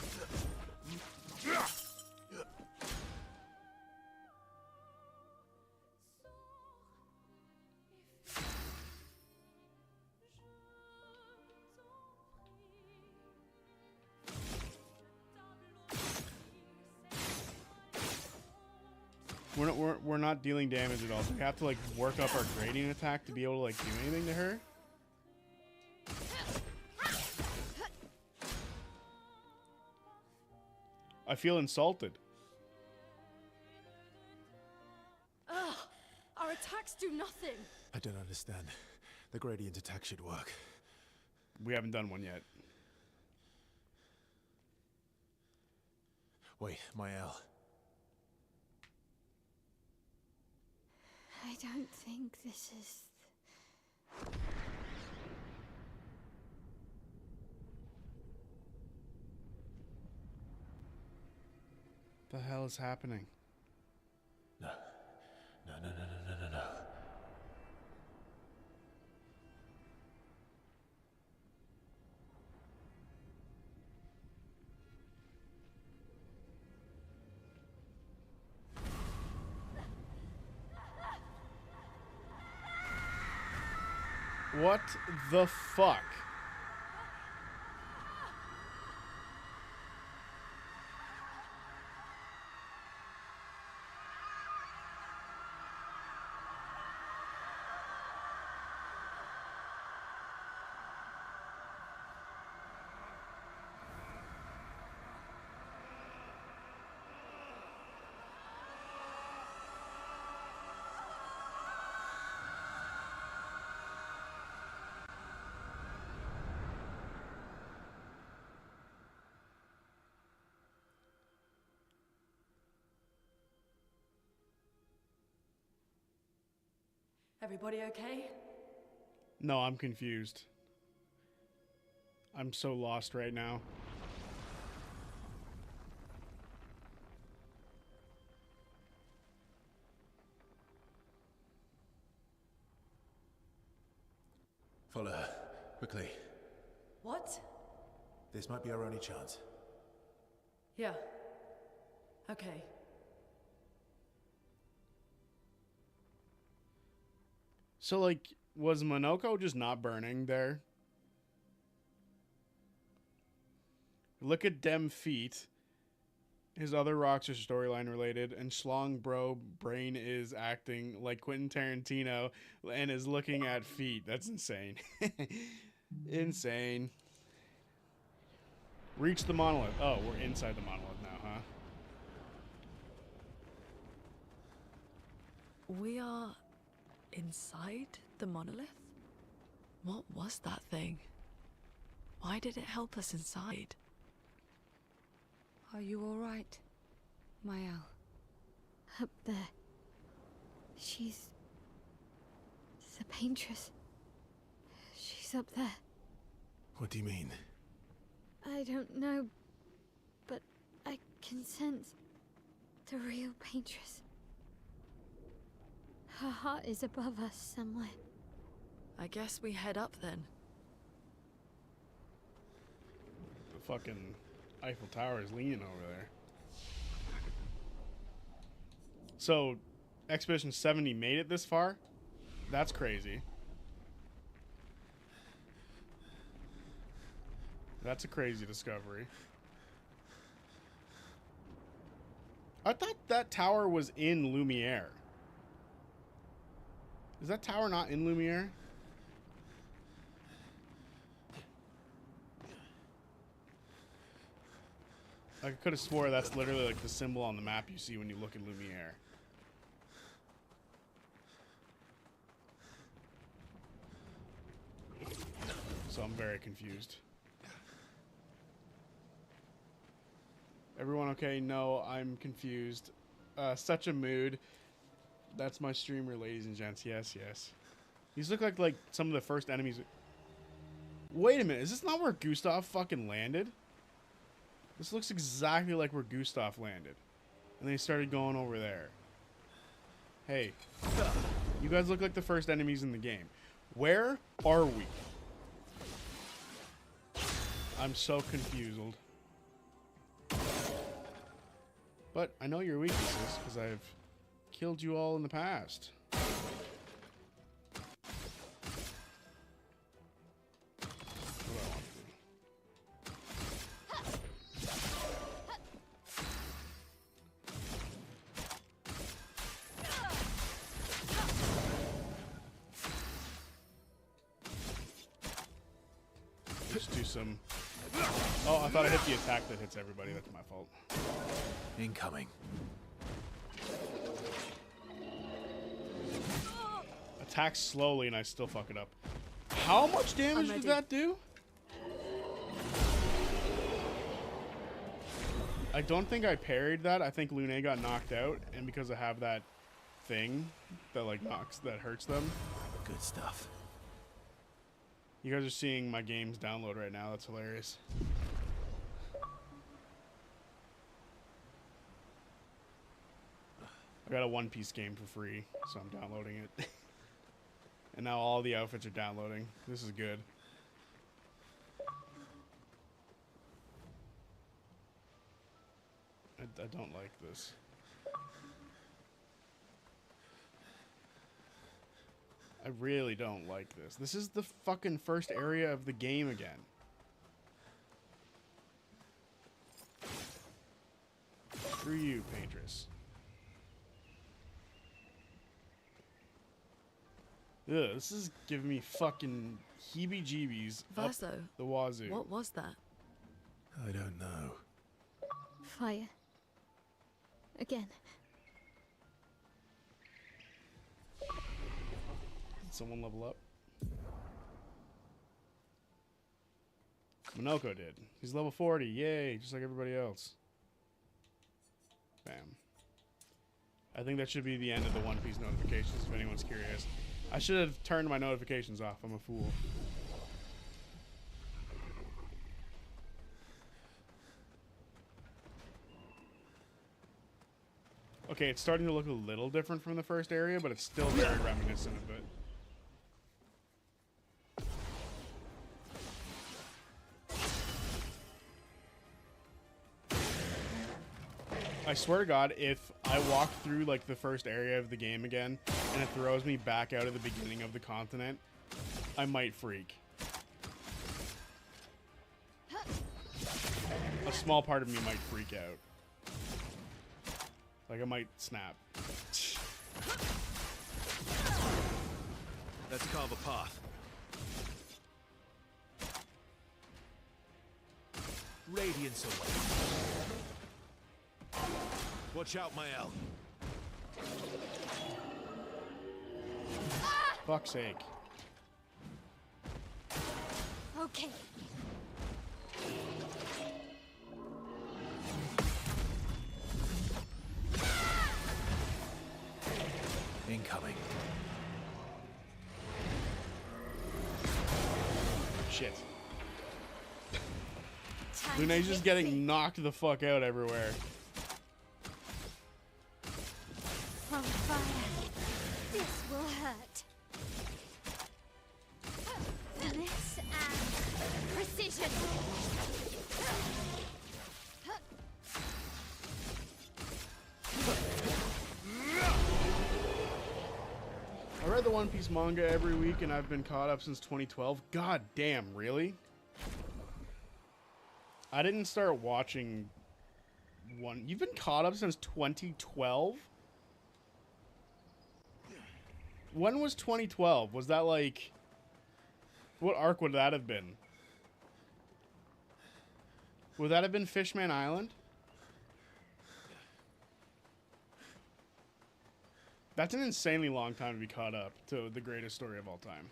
We're not dealing damage at all. So we have to like work up our gradient attack to be able to like do anything to her. I feel insulted. Ugh! Our attacks do nothing! I don't understand. The gradient attack should work. We haven't done one yet. Wait, Mael. I don't think this is... The hell is happening? No. No. What the fuck? Everybody okay? No, I'm confused. I'm so lost right now. Follow her. Quickly. What? This might be our only chance. Yeah. Okay. So, like, was Monoko just not burning there? Look at dem feet. His other rocks are storyline related, and Schlong Bro Brain is acting like Quentin Tarantino and is looking at feet. That's insane. Insane. Reach the monolith. Oh, we're inside the monolith now, huh? We are inside the monolith? What was that thing? Why did it help us inside? Are you all right, Mael? Up there. She's the paintress. She's up there. What do you mean? I don't know, but I can sense the real paintress. Her heart is above us somewhere. I guess we head up then. The fucking Eiffel Tower is leaning over there. So, Expedition 70 made it this far? That's crazy. That's a crazy discovery. I thought that tower was in Lumiere. Is that tower not in Lumiere? I could have swore that's literally like the symbol on the map you see when you look at Lumiere. So I'm very confused. Everyone okay? No, I'm confused. Such a mood. That's my streamer, ladies and gents. Yes, yes. These look like some of the first enemies. Wait a minute. Is this not where Gustav fucking landed? This looks exactly like where Gustav landed. And they started going over there. Hey. You guys look like the first enemies in the game. Where are we? I'm so confused. But I know your weaknesses because I've killed you all in the past. Just do some... Oh, I thought I hit the attack that hits everybody. That's my fault. Incoming. Attack slowly and I still fuck it up. How much damage did that do? I don't think I parried that. I think Lune got knocked out, and because I have that thing that like knocks, that hurts them. Good stuff. You guys are seeing my games download right now. That's hilarious. I got a One Piece game for free, so I'm downloading it. And now all the outfits are downloading. This is good. I don't like this. I really don't like this. This is the fucking first area of the game again. Screw you, Paintress. Ugh, this is giving me fucking heebie-jeebies up Verso, the wazoo. what was that? I don't know. Fire. Again. Did someone level up? Minoko did. He's level 40. Yay, just like everybody else. Bam. I think that should be the end of the One Piece notifications, if anyone's curious. I should have turned my notifications off. I'm a fool. Okay, it's starting to look a little different from the first area, but it's still very reminiscent of it. I swear to God, if I walk through like the first area of the game again and it throws me back out of the beginning of the continent, I might freak. a small part of me might freak out. Like I might snap. Let's carve a path. Radiance away. Watch out, Mael. Fuck's sake. Okay. Incoming. Shit. Time Luna's to just get getting knocked the fuck out everywhere. from fire. This will hurt. Finesse and precision. I read the One Piece manga every week and I've been caught up since 2012. God damn, really? I didn't start watching one. You've been caught up since 2012? When was 2012? Was that like... What arc would that have been? Would that have been Fishman Island? That's an insanely long time to be caught up to the greatest story of all time.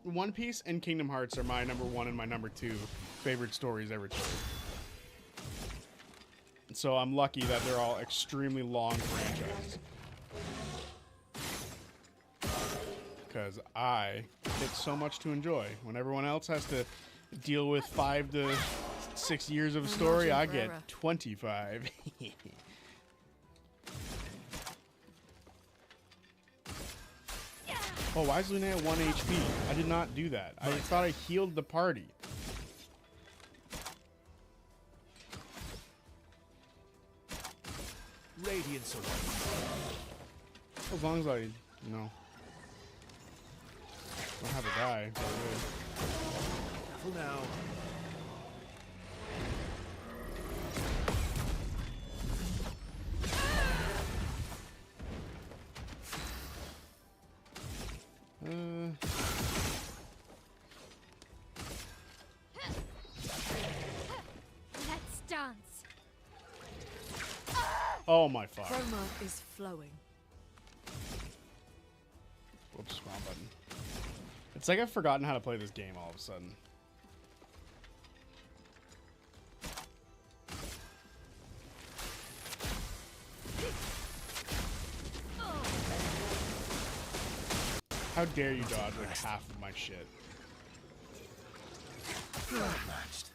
One Piece and Kingdom Hearts are my number 1 and my number 2 favorite stories ever told. So I'm lucky that they're all extremely long franchises. Because I get so much to enjoy. When everyone else has to deal with 5 to 6 years of story, I get 25. Oh, why is Luna at 1 HP? I did not do that. I thought I healed the party. Radiance away. As long as I, you know, don't have a die. Careful now. Let's dance. Oh my fuck. Chroma is flowing. Whoops, wrong button. It's like I've forgotten how to play this game all of a sudden. How dare you dodge like half of my shit? Matched.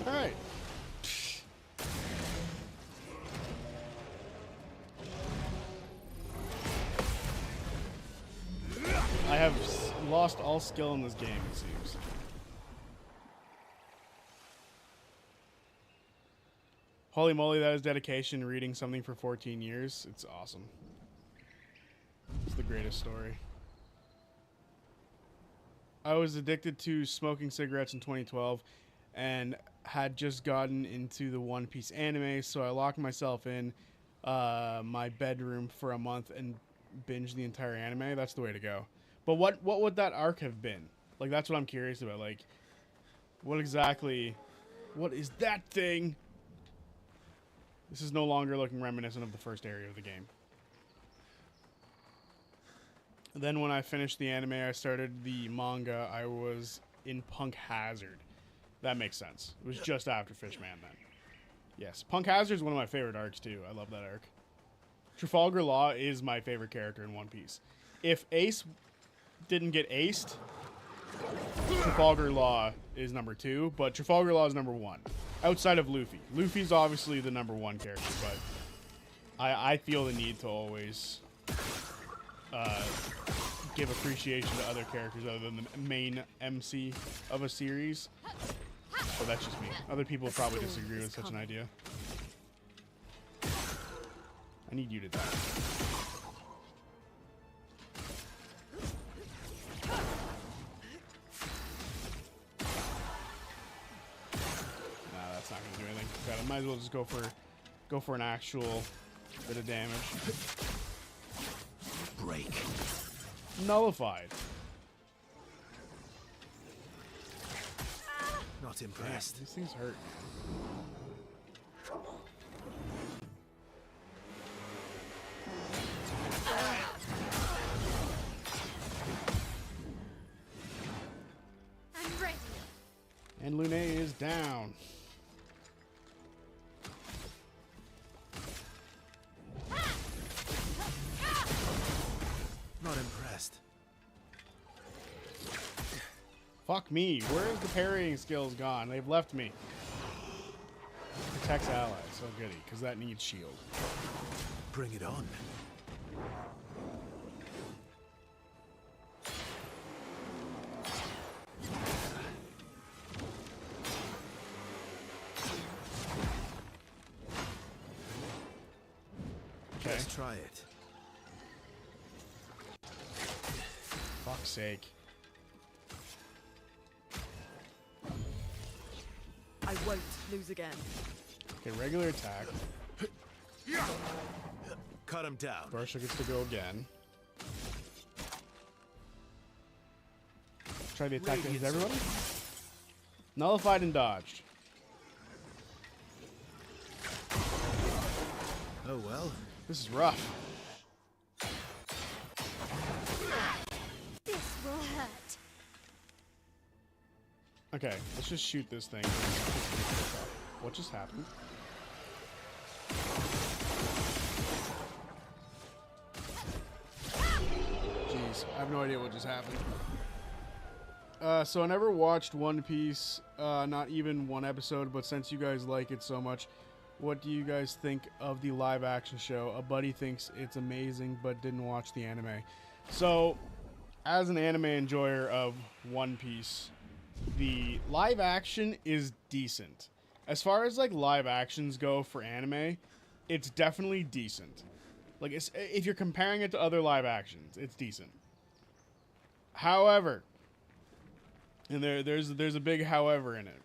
All right. I have lost all skill in this game, it seems. Holy moly, that is dedication, reading something for 14 years. It's awesome. It's the greatest story. I was addicted to smoking cigarettes in 2012 and had just gotten into the One Piece anime, so I locked myself in my bedroom for a month and binged the entire anime. That's the way to go. But what would that arc have been? Like, that's what I'm curious about. Like, what is that thing? This is no longer looking reminiscent of the first area of the game. Then when I finished the anime, I started the manga. I was in Punk Hazard. That makes sense. It was just after Fishman then. Yes. Punk Hazard is one of my favorite arcs too. I love that arc. Trafalgar Law is my favorite character in One Piece. If Ace didn't get aced, Trafalgar Law is number 2, but Trafalgar Law is number 1. Outside of Luffy. Luffy's obviously the number 1 character, but I feel the need to always give appreciation to other characters other than the main MC of a series. But that's just me. Other people probably disagree with such an idea. I need you to die. Nah, that's not gonna do anything. God, I might as well just go for an actual bit of damage. Break. Nullified. Not impressed. Man, these things hurt. I'm ready. And Lune is down. Not impressed. Fuck me. Where's the parrying skills gone? They've left me. Protects allies. So goody, because that needs shield. Bring it on. Okay. Let's try it. Fuck's sake. I won't lose again. Okay, regular attack. Cut him down. Barsha gets to go again. Try the attack that hits everyone. Nullified and dodged. Oh well. This is rough. This will hurt. Okay, let's just shoot this thing. What just happened? Jeez, I have no idea what just happened. So I never watched One Piece, not even one episode, but since you guys like it so much, what do you guys think of the live action show? A buddy thinks it's amazing, but didn't watch the anime. So, as an anime enjoyer of One Piece, the live action is decent. As far as like live actions go for anime, it's definitely decent. Like if you're comparing it to other live actions, it's decent. However, and there's a big however in it.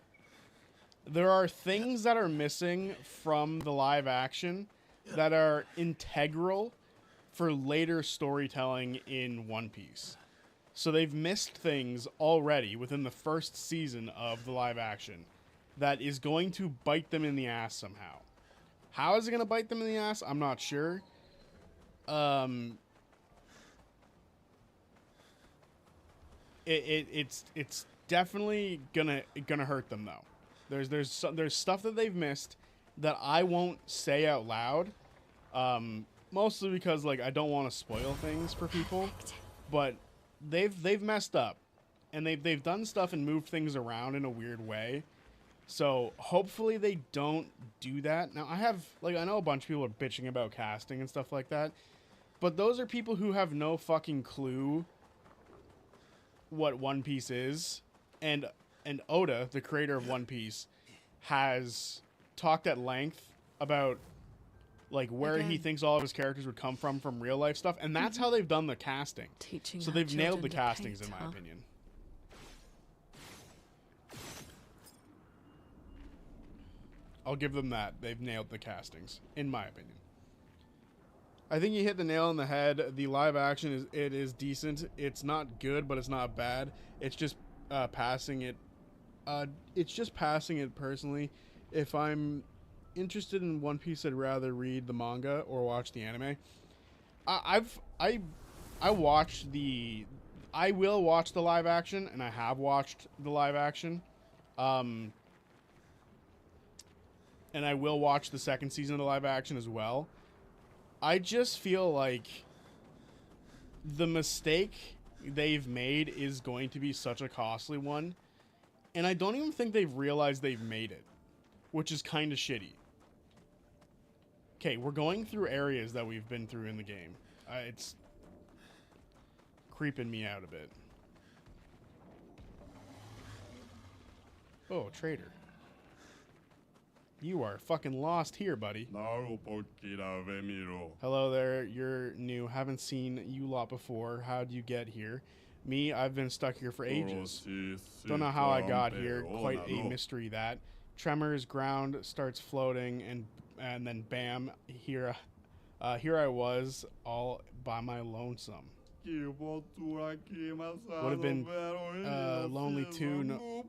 There are things that are missing from the live action that are integral for later storytelling in One Piece. So they've missed things already within the first season of the live action that is going to bite them in the ass somehow. How is it going to bite them in the ass? I'm not sure. It's definitely gonna hurt them though. There's stuff that they've missed that I won't say out loud. Mostly because like I don't want to spoil things for people, but they've messed up, and they've done stuff and moved things around in a weird way. So hopefully they don't do that. Now I know a bunch of people are bitching about casting and stuff like that, but those are people who have no fucking clue what One Piece is, and Oda, the creator of One Piece, has talked at length about like where he thinks all of his characters would come from real life stuff, and that's how they've done the casting. Teaching So our they've nailed the children to castings, paint, in my huh? opinion. I'll give them that. They've nailed the castings, in my opinion. I think you hit the nail on the head. The live action is decent. It's not good, but it's not bad. It's just passing it. It's just passing it personally. If I'm interested in One Piece, I'd rather read the manga or watch the anime. I will watch the live action, and I have watched the live action. And I will watch the second season of the live action as well. I just feel like the mistake they've made is going to be such a costly one. And I don't even think they've realized they've made it, which is kind of shitty. Okay, we're going through areas that we've been through in the game. It's creeping me out a bit. Oh, traitor. You are fucking lost here, buddy. Hello there, you're new. Haven't seen you lot before. How'd you get here? Me, I've been stuck here for ages. Don't know how I got here. Quite a mystery that. Tremors, ground starts floating, and then bam, here I was, all by my lonesome. Would have been lonely too.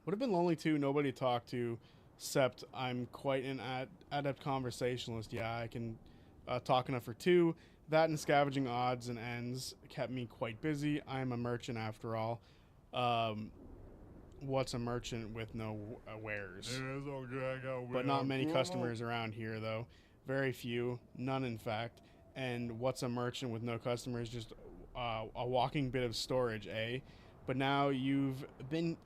Would have been lonely too. Nobody to talk to, except I'm quite an adept conversationalist. Yeah, I can talk enough for two. That and scavenging odds and ends kept me quite busy. I'm a merchant after all. What's a merchant with no wares? But not many customers around here, though. Very few, none in fact. And what's a merchant with no customers? Just a walking bit of storage, eh? But now you've been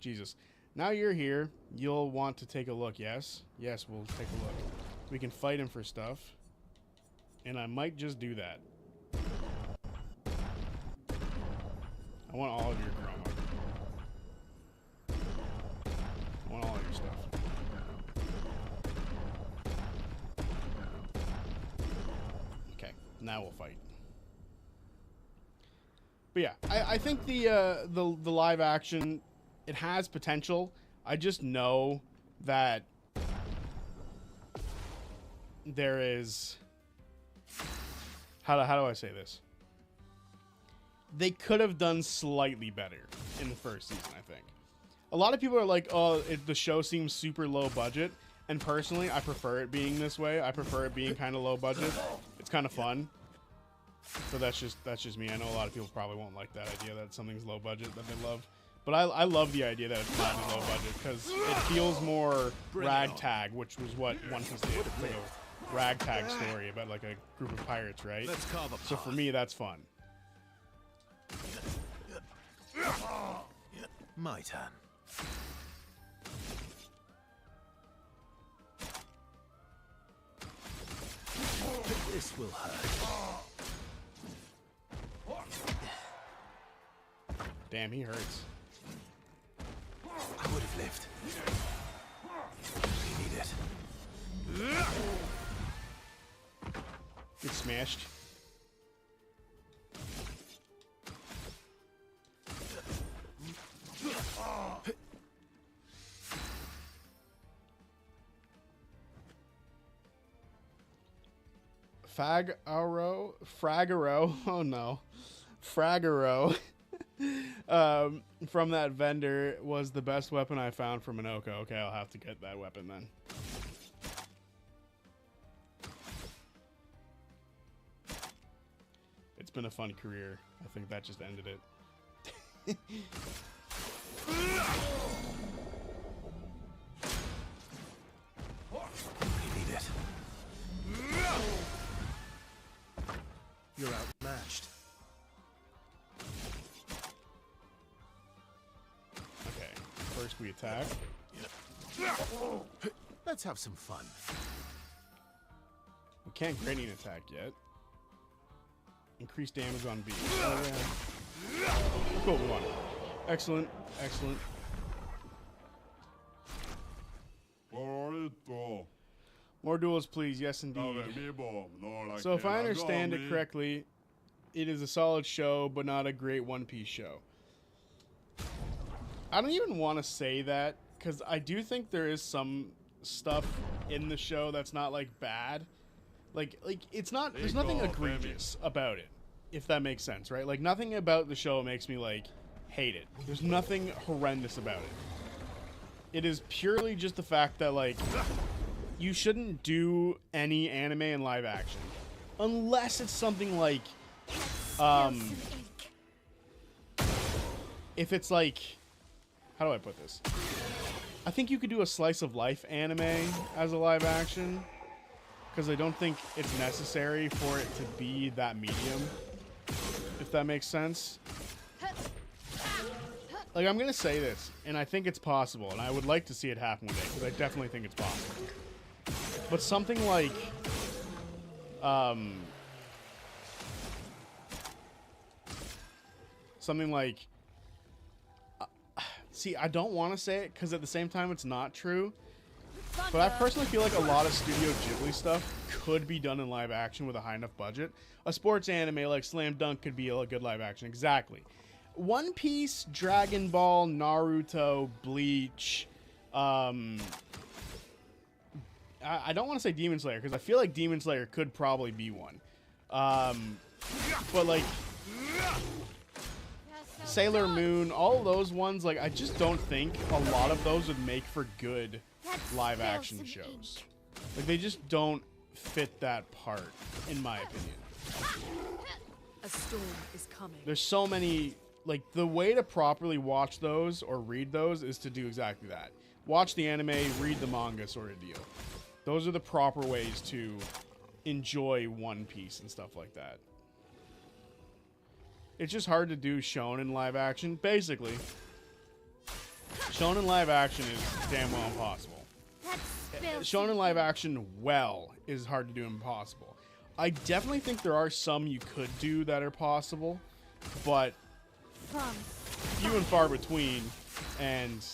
Jesus. Now you're here. You'll want to take a look, yes? Yes, we'll take a look. We can fight him for stuff. And I might just do that. I want all of your chroma. I want all of your stuff. Okay, now we'll fight. But yeah, I think the live action, it has potential. I just know that there is... How do I say this? They could have done slightly better in the first season, I think. A lot of people are like, oh, the show seems super low budget. And personally, I prefer it being this way. I prefer it being kind of low budget. It's kind of fun. So that's just me. I know a lot of people probably won't like that idea that something's low budget that they love. But I love the idea that it's not low budget because it feels more ragtag, which was what One Piece did. It's like a ragtag story about like a group of pirates, right? So for me, that's fun. My turn. This will hurt. Damn, he hurts. I would have lived. We need it. Get smashed. Fragaro, oh no, Fragaro, from that vendor was the best weapon I found from Minoko. Okay, I'll have to get that weapon then. It's been a fun career. I think that just ended it. We need it. You're outmatched. Okay, first we attack. Let's have some fun. We can't gradient attack yet. Increase damage on B. Oh, yeah. Cool, we won. Excellent, excellent. More duels, please. Yes, indeed. So if I understand it correctly, it is a solid show, but not a great One Piece show. I don't even want to say that, because I do think there is some stuff in the show that's not, like, bad. Like it's not, there's nothing egregious about it, if that makes sense, right? Like, nothing about the show makes me, like, hate it. There's nothing horrendous about it. It is purely just the fact that, like, you shouldn't do any anime in live action. Unless it's something like, if it's like, how do I put this? I think you could do a slice of life anime as a live action, because I don't think it's necessary for it to be that medium, if that makes sense. Like, I'm gonna say this, and I think it's possible, and I would like to see it happen one day, because I definitely think it's possible. But something like, something like, see, I don't want to say it because at the same time it's not true, but I personally feel like a lot of Studio Ghibli stuff could be done in live action with a high enough budget. A sports anime like Slam Dunk could be a good live action. Exactly. One Piece, Dragon Ball, Naruto, Bleach, I don't want to say Demon Slayer because I feel like Demon Slayer could probably be one. But like Sailor Moon, all of those ones, like I just don't think a lot of those would make for good live action shows. Like they just don't fit that part, in my opinion. A storm is coming. There's so many, like the way to properly watch those or read those is to do exactly that. Watch the anime, read the manga sort of deal. Those are the proper ways to enjoy One Piece and stuff like that. It's just hard to do shonen live action. Basically, shonen live action is damn well impossible. Shonen live action well is hard to do impossible. I definitely think there are some you could do that are possible, but few and far between, and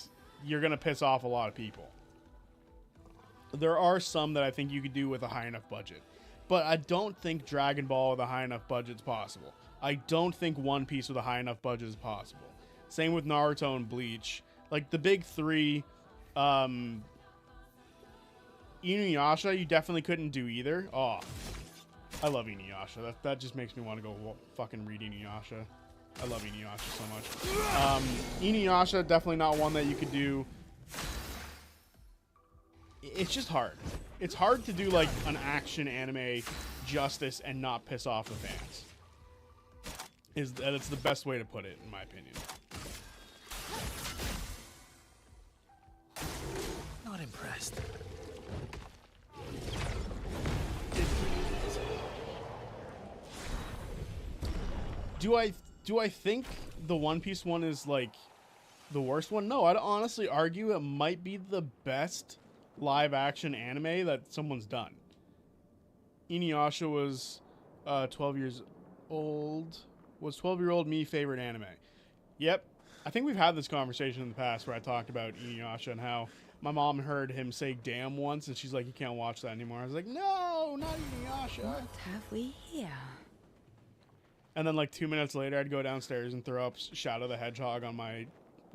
you're going to piss off a lot of people. There are some that I think you could do with a high enough budget, but I don't think Dragon Ball with a high enough budget is possible. I don't think One Piece with a high enough budget is possible. Same with Naruto and Bleach. Like the big three, Inuyasha, you definitely couldn't do either. Oh, I love Inuyasha. That just makes me want to go fucking read Inuyasha. I love Inuyasha so much. Inuyasha, definitely not one that you could do. It's just hard. It's hard to do like an action anime justice and not piss off the fans. It's the best way to put it, in my opinion. Not impressed. Do I think the One Piece one is like the worst one? No, I'd honestly argue it might be the best live action anime that someone's done. Inuyasha was 12 years old. Was 12-year-old me favorite anime? Yep. I think we've had this conversation in the past where I talked about Inuyasha and how my mom heard him say damn once and she's like, you can't watch that anymore. I was like, no, not Inuyasha. What have we here? And then like 2 minutes later, I'd go downstairs and throw up Shadow the Hedgehog on my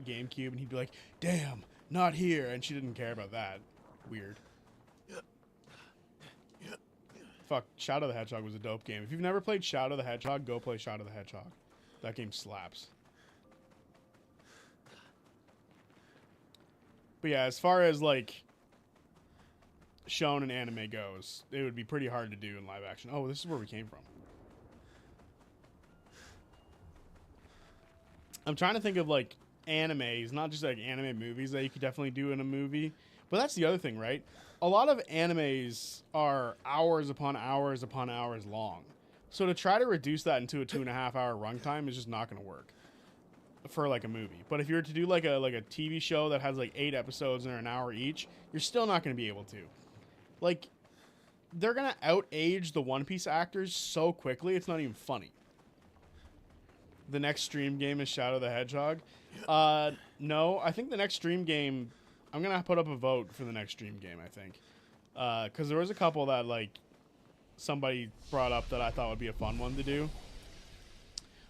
GameCube and he'd be like, damn, not here. And she didn't care about that. Weird. Fuck, Shadow the Hedgehog was a dope game. If you've never played Shadow the Hedgehog, go play Shadow the Hedgehog. That game slaps. But yeah, as far as like shonen anime goes, it would be pretty hard to do in live action. Oh, this is where we came from. I'm trying to think of like animes, not just like anime movies that you could definitely do in a movie. But that's the other thing, right? A lot of animes are hours upon hours upon hours long. So to try to reduce that into a 2.5 hour runtime is just not going to work for like a movie. But if you were to do like a TV show that has like 8 episodes and they're an hour each, you're still not going to be able to. Like, they're going to out-age the One Piece actors so quickly, it's not even funny. The next stream game is Shadow the Hedgehog. No, I think the next stream game, I'm going to put up a vote for the next stream game, I think. Because there was a couple that, like, somebody brought up that I thought would be a fun one to do.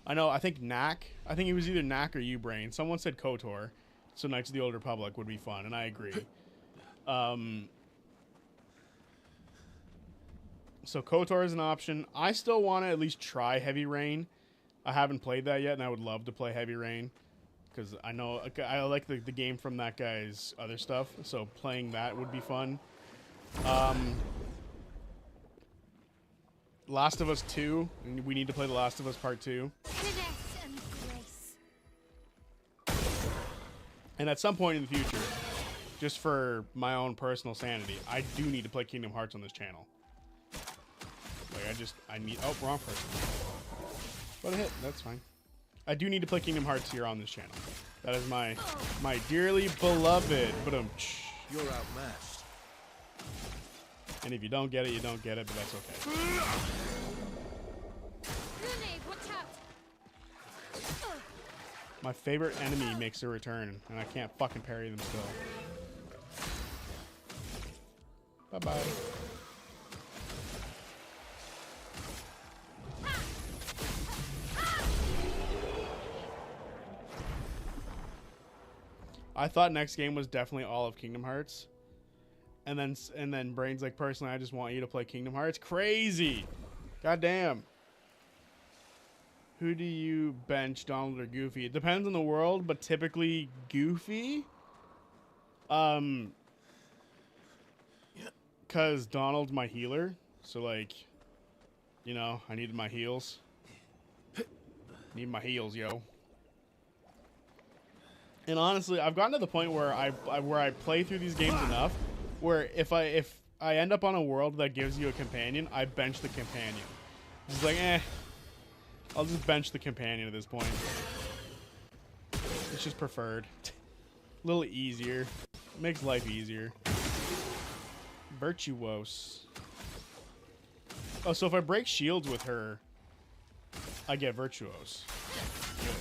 I know, I think Knack. I think it was either Knack or Ubrain. Someone said KOTOR, so Knights of the Old Republic would be fun, and I agree. So KOTOR is an option. I still want to at least try Heavy Rain. I haven't played that yet, and I would love to play Heavy Rain. Because I know I like the game from that guy's other stuff, so playing that would be fun. Last of Us 2. We need to play The Last of Us Part 2. And at some point in the future, just for my own personal sanity, I do need to play Kingdom Hearts on this channel. Like, I need... Oh, wrong person. But a hit. That's fine. I do need to play Kingdom Hearts here on this channel. That is my dearly beloved. But You're outmatched. And if you don't get it, you don't get it, but that's okay. Grenade, watch out! My favorite enemy makes a return, and I can't fucking parry them still. Bye-bye. I thought next game was definitely all of Kingdom Hearts. And then Brain's like, personally, I just want you to play Kingdom Hearts. Crazy! Goddamn. Who do you bench, Donald or Goofy? It depends on the world, but typically Goofy. Because Donald's my healer. So, like, you know, I needed my heals. Need my heals, yo. And honestly, I've gotten to the point where I play through these games enough where if I end up on a world that gives you a companion, I bench the companion. It's like, I'll just bench the companion at this point. It's just preferred. A little easier. Makes life easier. Virtuose. Oh, so if I break shields with her, I get Virtuose. Good.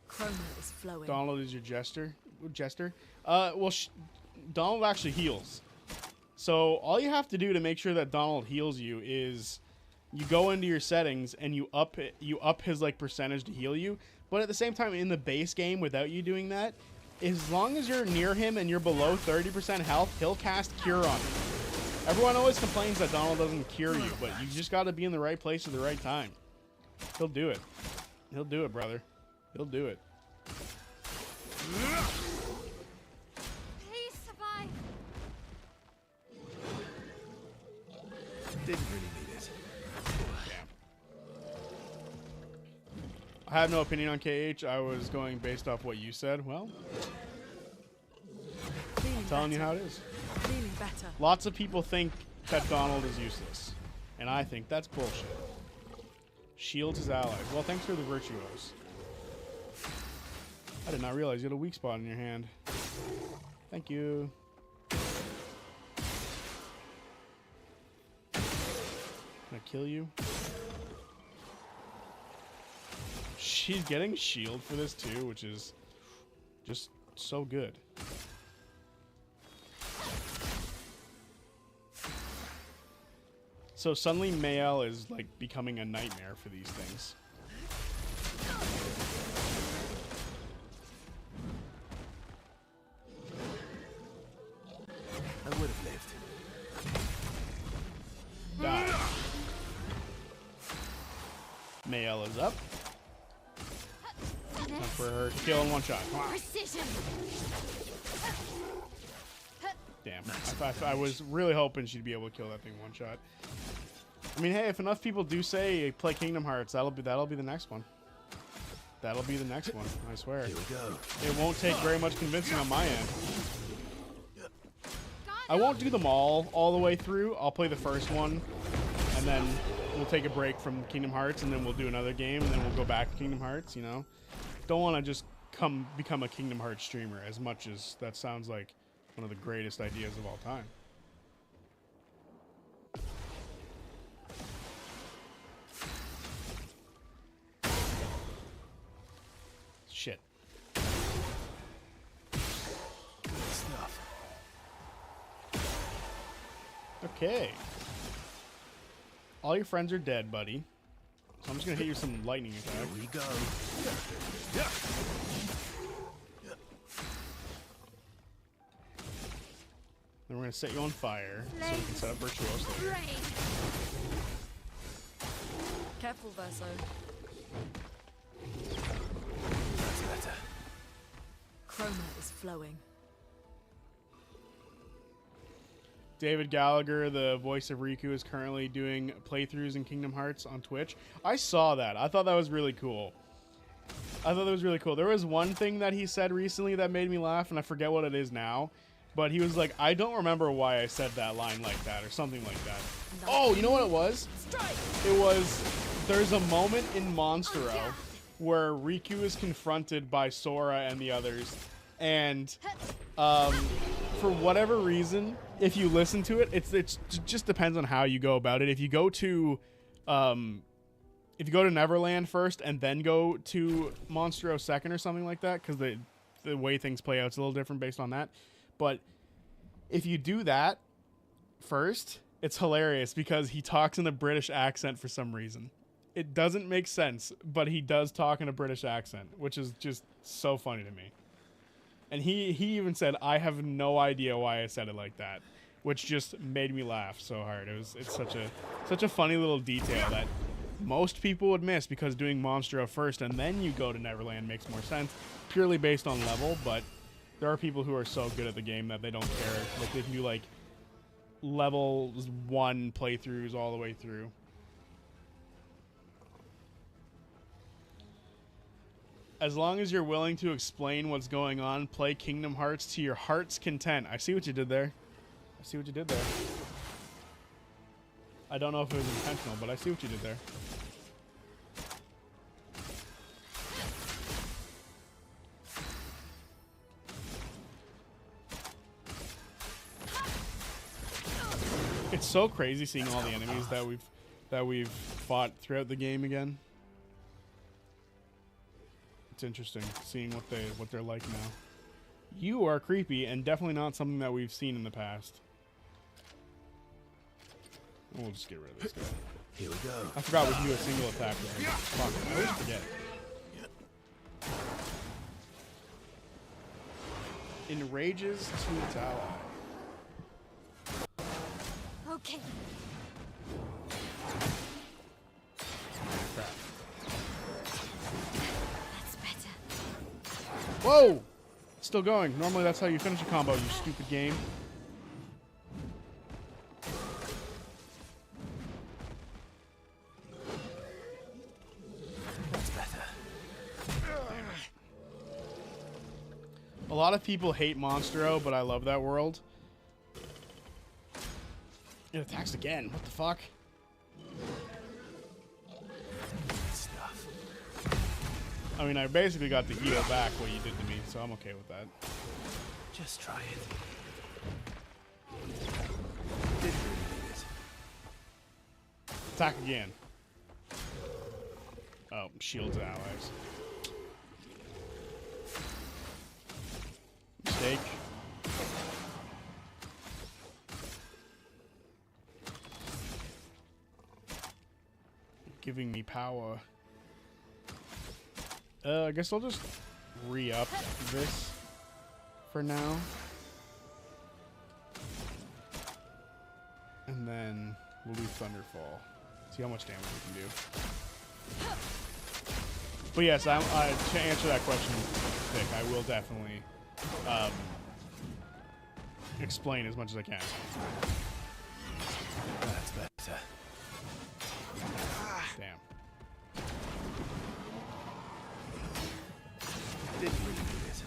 Chroma is flowing. Donald is your jester. Well, Donald actually heals. So all you have to do to make sure that Donald heals you is you go into your settings and you up his like percentage to heal you. But at the same time, in the base game, without you doing that, as long as you're near him and you're below 30% health, he'll cast Cure on you. Everyone always complains that Donald doesn't cure you, but you just got to be in the right place at the right time. He'll do it. He'll do it, brother. He'll do it. Please survive. Didn't really need it. Damn. I have no opinion on KH. I was going based off what you said. Well, I'm telling you how it is. Feeling better. Lots of people think that Donald is useless, and I think that's bullshit. Shields his allies. Well, thanks for the Virtuose. I did not realize you had a weak spot in your hand. Thank you. Can I kill you? She's getting shield for this too, which is just so good. So suddenly Mael is like becoming a nightmare for these things. I would have lived. Die. Mael is up. Time for her to kill in one shot. Come on. Precision. Damn. I was really hoping she'd be able to kill that thing one shot. I mean, hey, if enough people do say play Kingdom Hearts, that'll be the next one. That'll be the next one, I swear. Here we go. It won't take very much convincing on my end. I won't do them all the way through. I'll play the first one, and then we'll take a break from Kingdom Hearts, and then we'll do another game, and then we'll go back to Kingdom Hearts, you know? Don't want to just become a Kingdom Hearts streamer, as much as that sounds like one of the greatest ideas of all time. Shit. Good stuff. Okay. All your friends are dead, buddy. So I'm just gonna hit you with some lightning attack. Here we go. Then we're gonna set you on fire so we can set up Virtuose later. Careful, Verso. That's better. Chroma is flowing. David Gallagher, the voice of Riku, is currently doing playthroughs in Kingdom Hearts on Twitch. I saw that. I thought that was really cool. There was one thing that he said recently that made me laugh, and I forget what it is now. But he was like, I don't remember why I said that line like that, or something like that. Oh, you know what it was? It was, there's a moment in Monstro where Riku is confronted by Sora and the others, and for whatever reason, if you listen to it, it just depends on how you go about it. If you go to if you go to Neverland first and then go to Monstro second or something like that, because the way things play out is a little different based on that. But if you do that first, it's hilarious because he talks in a British accent for some reason. It doesn't make sense, but he does talk in a British accent, which is just so funny to me. And he even said, "I have no idea why I said it like that," which just made me laugh so hard. It's such a funny little detail that most people would miss, because doing Monstro first and then you go to Neverland makes more sense, purely based on level. But there are people who are so good at the game that they don't care. Like, they can do like level 1 playthroughs all the way through. As long as you're willing to explain what's going on, play Kingdom Hearts to your heart's content. I see what you did there. I see what you did there. I don't know if it was intentional, but I see what you did there. It's so crazy seeing all the enemies that we've fought throughout the game again. It's interesting seeing what they're like now. You are creepy and definitely not something that we've seen in the past. We'll just get rid of this guy. Here we go. I forgot we can do a single attack with him. Fuck, I always forget. Enrages to its ally. Okay. Crap. That's better. Whoa! It's still going. Normally that's how you finish a combo, you stupid game. That's better. A lot of people hate Monstro, but I love that world. It attacks again. What the fuck? Stuff. I mean, I basically got the heal back what you did to me, so I'm okay with that. Just try it. Didn't really need it. Attack again. Oh, shields allies. Mistake. Giving me power. I guess I'll just re-up this for now. And then we'll do Thunderfall. See how much damage we can do. But yes, to answer that question, Vic, I will definitely explain as much as I can. That's better. Damn. Didn't really need it.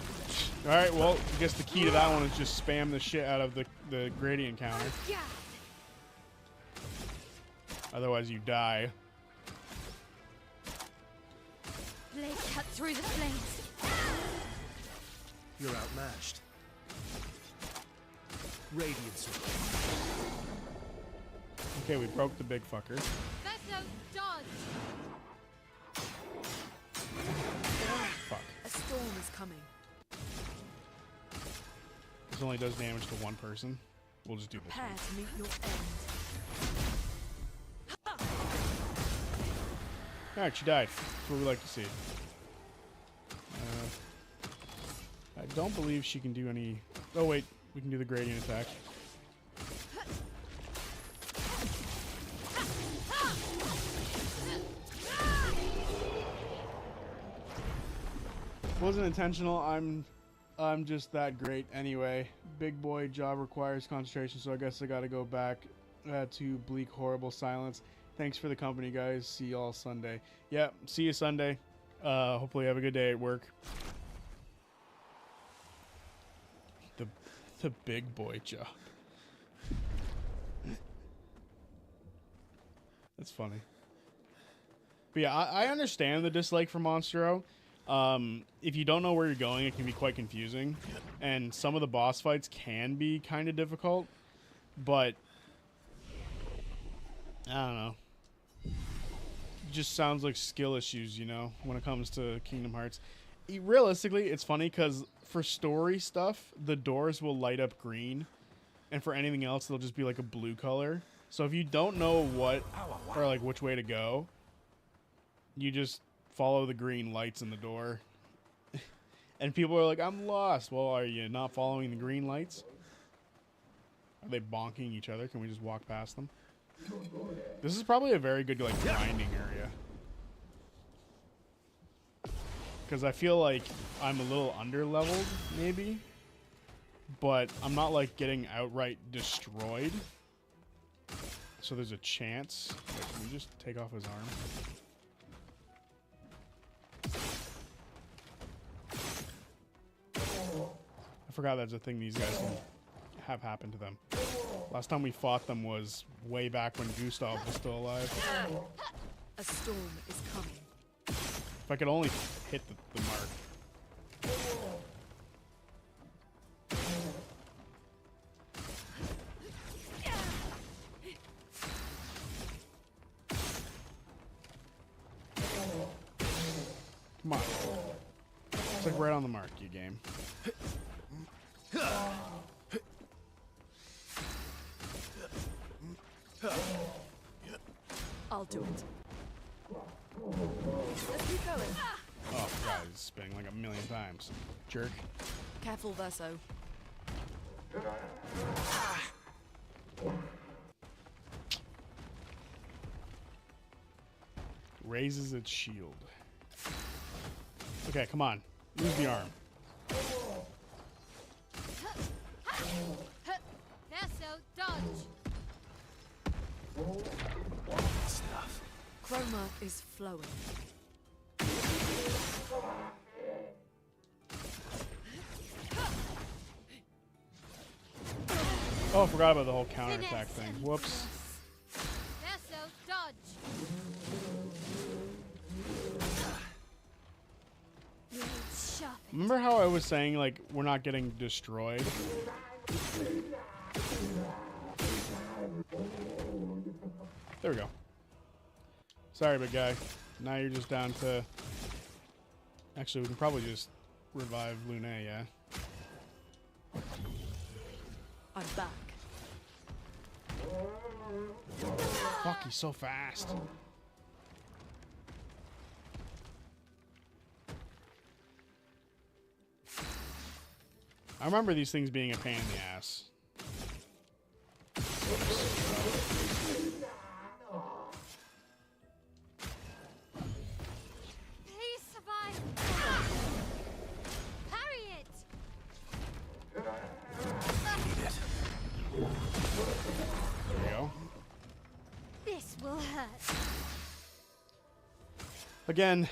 Alright, well, I guess the key to that one is just spam the shit out of the gradient counter. Yeah. Otherwise you die. Blade cut through the flames. You're outmatched. Radiance. Okay, we broke the big fucker. Better dodge. Fuck. A storm is coming. This only does damage to one person. We'll just do this Prepare one. to meet your end. Alright, she died. That's what we like to see. I don't believe she can do any... Oh, wait. We can do the gradient attack. Wasn't intentional. I'm just that great anyway. Big boy job requires concentration, so I guess I gotta go back to bleak, horrible silence. Thanks for the company, guys. See y'all Sunday. Yeah, see you Sunday. Hopefully you have a good day at work. The big boy job. That's funny. But yeah, I understand the dislike for Monstro. If you don't know where you're going, it can be quite confusing. And some of the boss fights can be kind of difficult. But I don't know. just sounds like skill issues, you know, when it comes to Kingdom Hearts. Realistically, it's funny because for story stuff, the doors will light up green, and for anything else, they'll just be like a blue color. So if you don't know what or like which way to go, you just follow the green lights in the door. And people are like, I'm lost. Well, are you not following the green lights? Are they bonking each other? Can we just walk past them? This is probably a very good like grinding area. Because I feel like I'm a little under-leveled, maybe. But I'm not like getting outright destroyed. So there's a chance. Wait, can we just take off his arm? I forgot that's a thing these guys can have happen to them. Last time we fought them was way back when Gustav was still alive. A storm is coming. If I could only hit the mark. Come on. It's like right on the mark, you game. I'll do it. Let's keep going. Oh, God, he's spinning like a million times. Jerk. Careful, Verso. Raises its shield. Okay, come on. Use the arm. Verso, dodge. Stuff. Chroma is flowing. Oh, I forgot about the whole counterattack thing. Whoops. Verso, dodge. Blades sharp. Remember how I was saying, like, we're not getting destroyed? There we go. Sorry, big guy. Now you're just down to... Actually, we can probably just revive Lune, yeah? I'm back. Fuck, he's so fast. I remember these things being a pain in the ass. Please survive. Parry it. There we go. This will hurt. Again,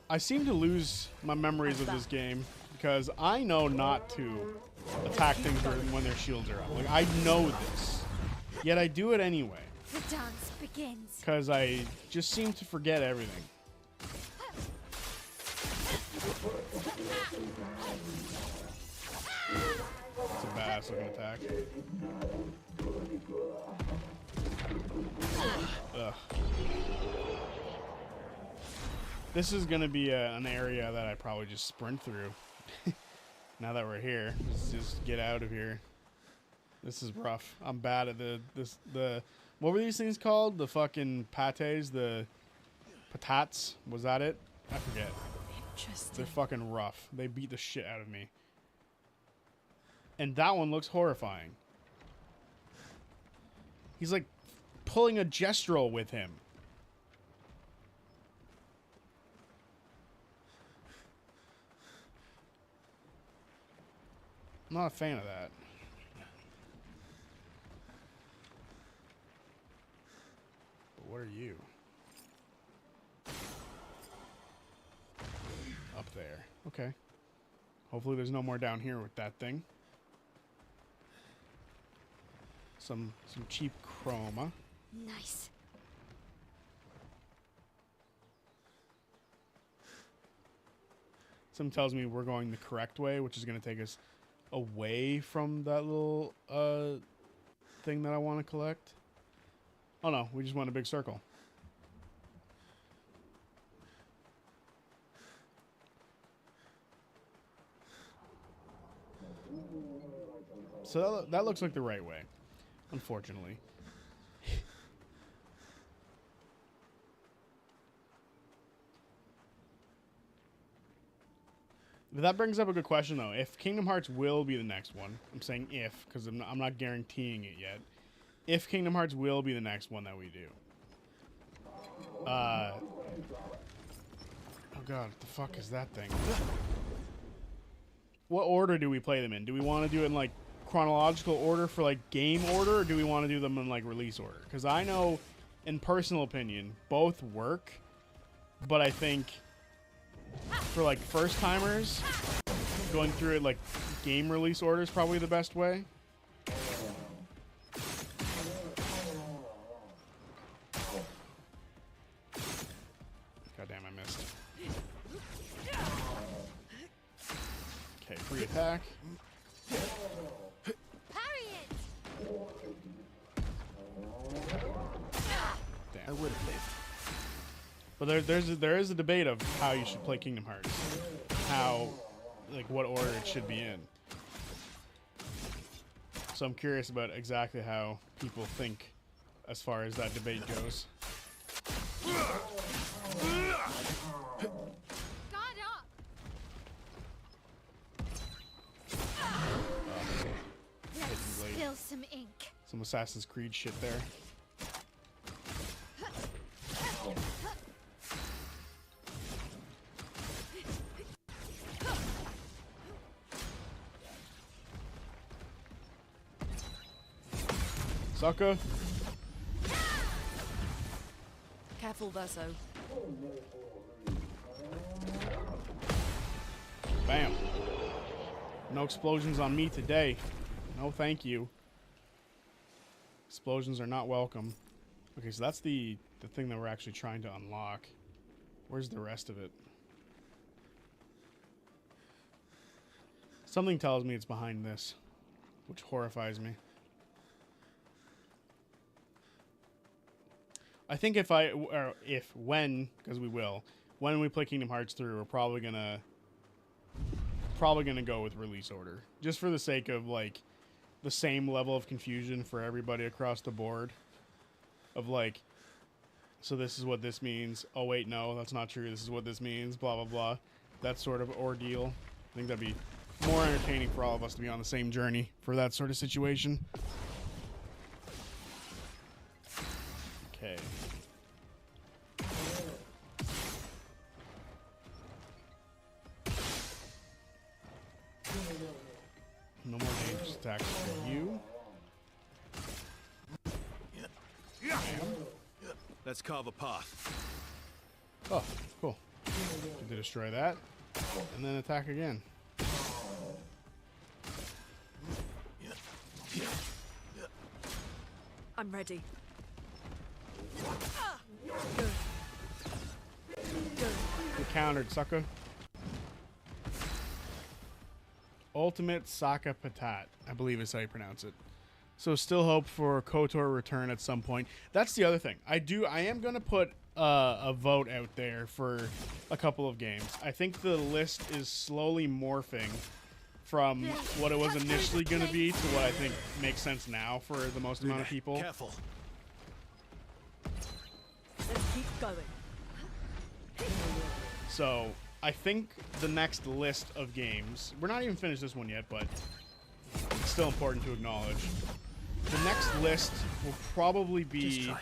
I seem to lose my memories of this game because I know not to attack things when their shields are up. Like, I know this, yet I do it anyway The dance begins. because I just seem to forget everything. It's a badass looking attack. Ugh. This is gonna be an area that I probably just sprint through. Now that we're here, let's just get out of here. This is rough. I'm bad at the what were these things called? The fucking pates, the patats. Was that it? I forget. Interesting. They're fucking rough. They beat the shit out of me. And that one looks horrifying. He's like pulling a gestural with him. I'm not a fan of that. But what are you? Up there. Okay. Hopefully there's no more down here with that thing. Some cheap chroma. Nice. Something tells me we're going the correct way, which is going to take us away from that little thing that I want to collect. Oh no, we just went a big circle. So that looks like the right way, unfortunately. But that brings up a good question, though. If Kingdom Hearts will be the next one, I'm saying if, because I'm not guaranteeing it yet. If Kingdom Hearts will be the next one that we do. Oh god, what the fuck is that thing? What order do we play them in? Do we want to do it in, like, chronological order for, like, game order, or do we want to do them in, like, release order? Because I know, in personal opinion, both work, but I think for, like, first-timers, going through it, like, game release order is probably the best way. Goddamn, I missed. Okay, free attack. Parry it! Damn. I would have lived. But there is a debate of how you should play Kingdom Hearts. How, like, what order it should be in. So I'm curious about exactly how people think as far as that debate goes. Guard up! Let's spill some ink. Some Assassin's Creed shit there. Sucker. Careful, Verso. Bam. No explosions on me today. No thank you. Explosions are not welcome. Okay, so that's the thing that we're actually trying to unlock. Where's the rest of it? Something tells me it's behind this, which horrifies me. I think when, because we will, when we play Kingdom Hearts 3, we're probably gonna go with release order, just for the sake of, like, the same level of confusion for everybody across the board. Of, like, so this is what this means. Oh wait, no, that's not true. This is what this means. Blah blah blah. That sort of ordeal. I think that'd be more entertaining for all of us to be on the same journey for that sort of situation. Okay. No more dangerous attacks for you. Bam. Let's carve a path. Oh, cool. Good to destroy that. And then attack again. I'm ready. Get countered, sucker. Ultimate Saka Patat, I believe is how you pronounce it. So still hope for KOTOR return at some point. That's the other thing. I am going to put a vote out there for a couple of games. I think the list is slowly morphing from what it was initially going to be to what I think makes sense now for the most amount of people. Careful. Let's keep going. So I think the next list of games, we're not even finished this one yet, but it's still important to acknowledge. The next list will probably be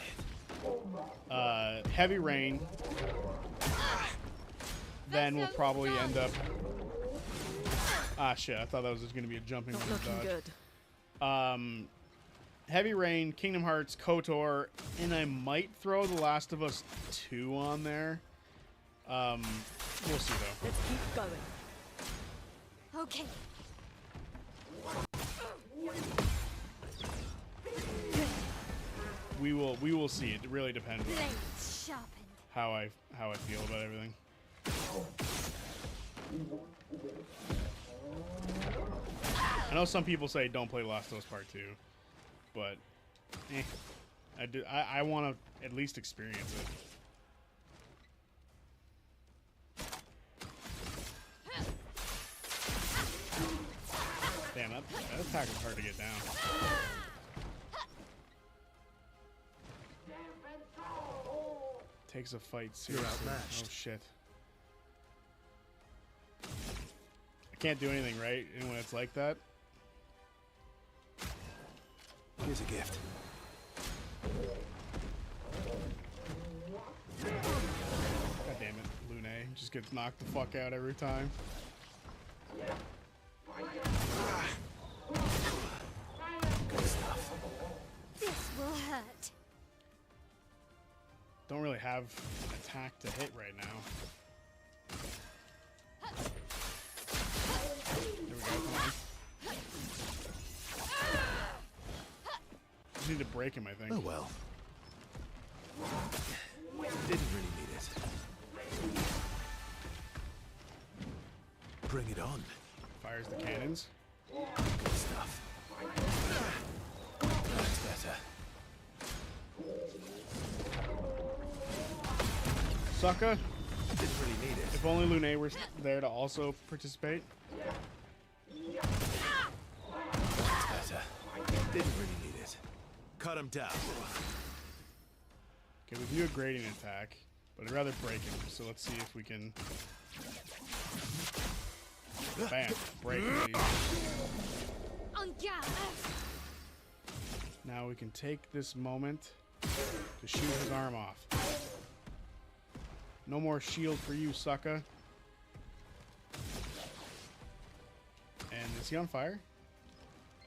Heavy Rain. Then we'll probably end up... Ah, shit. I thought that was just going to be a jumping Not one looking dodge. good. Heavy Rain, Kingdom Hearts, KOTOR, and I might throw The Last of Us 2 on there. We'll see, though. Let's keep going. Okay. We will see. It really depends on Blades sharpened. how I feel about everything. I know some people say don't play Last of Us Part 2, but I want to at least experience it. Damn, That attack is hard to get down. Takes a fight seriously. outmatched. Oh shit. I can't do anything, right? And when it's like that. Here's a gift. God damn it, Lune just gets knocked the fuck out every time. Good stuff. This will hurt. Don't really have an attack to hit right now. There we go, come on. Just need to break him, I think. Oh well. Didn't really need it. Bring it on. Fires the cannons. Good stuff. That's better. Sucker. Didn't really need it. If only Lune were there to also participate. That's better. Didn't really need it. Cut him down. Okay, we can do a gradient attack, but I'd rather break him. So let's see if we can. Bam, break him. On gas. Now we can take this moment to shoot his arm off. No more shield for you, sucker. And is he on fire?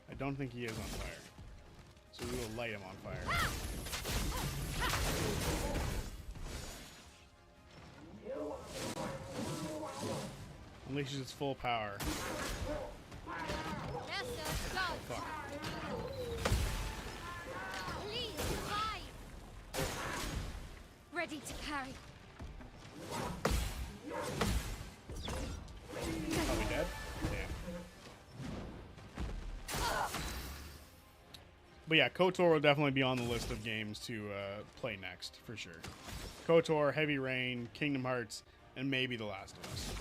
I don't think he is on fire. So we will light him on fire. Unleashes its full power. Fuck. Please, fight. Ready to carry. Probably dead? Yeah. But yeah, KOTOR will definitely be on the list of games to play next, for sure. KOTOR, Heavy Rain, Kingdom Hearts, and maybe The Last of Us.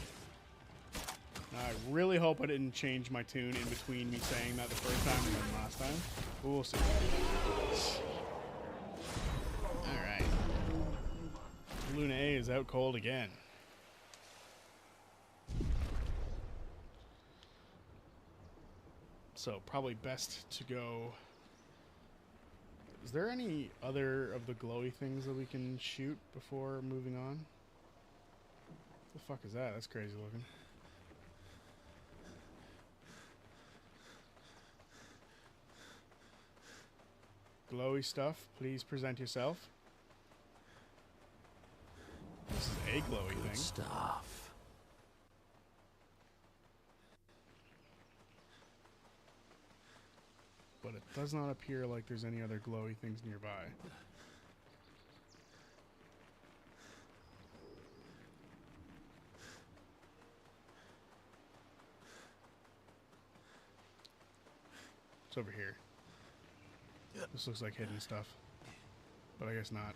Now, I really hope I didn't change my tune in between me saying that the first time and then last time. But we'll see. Alright. Lune is out cold again. So probably best to go. Is there any other of the glowy things that we can shoot before moving on? What the fuck is that? That's crazy looking. Glowy stuff, please present yourself. This is a glowy Good thing. stuff. But it does not appear like there's any other glowy things nearby. It's over here. This looks like hidden stuff. But I guess not.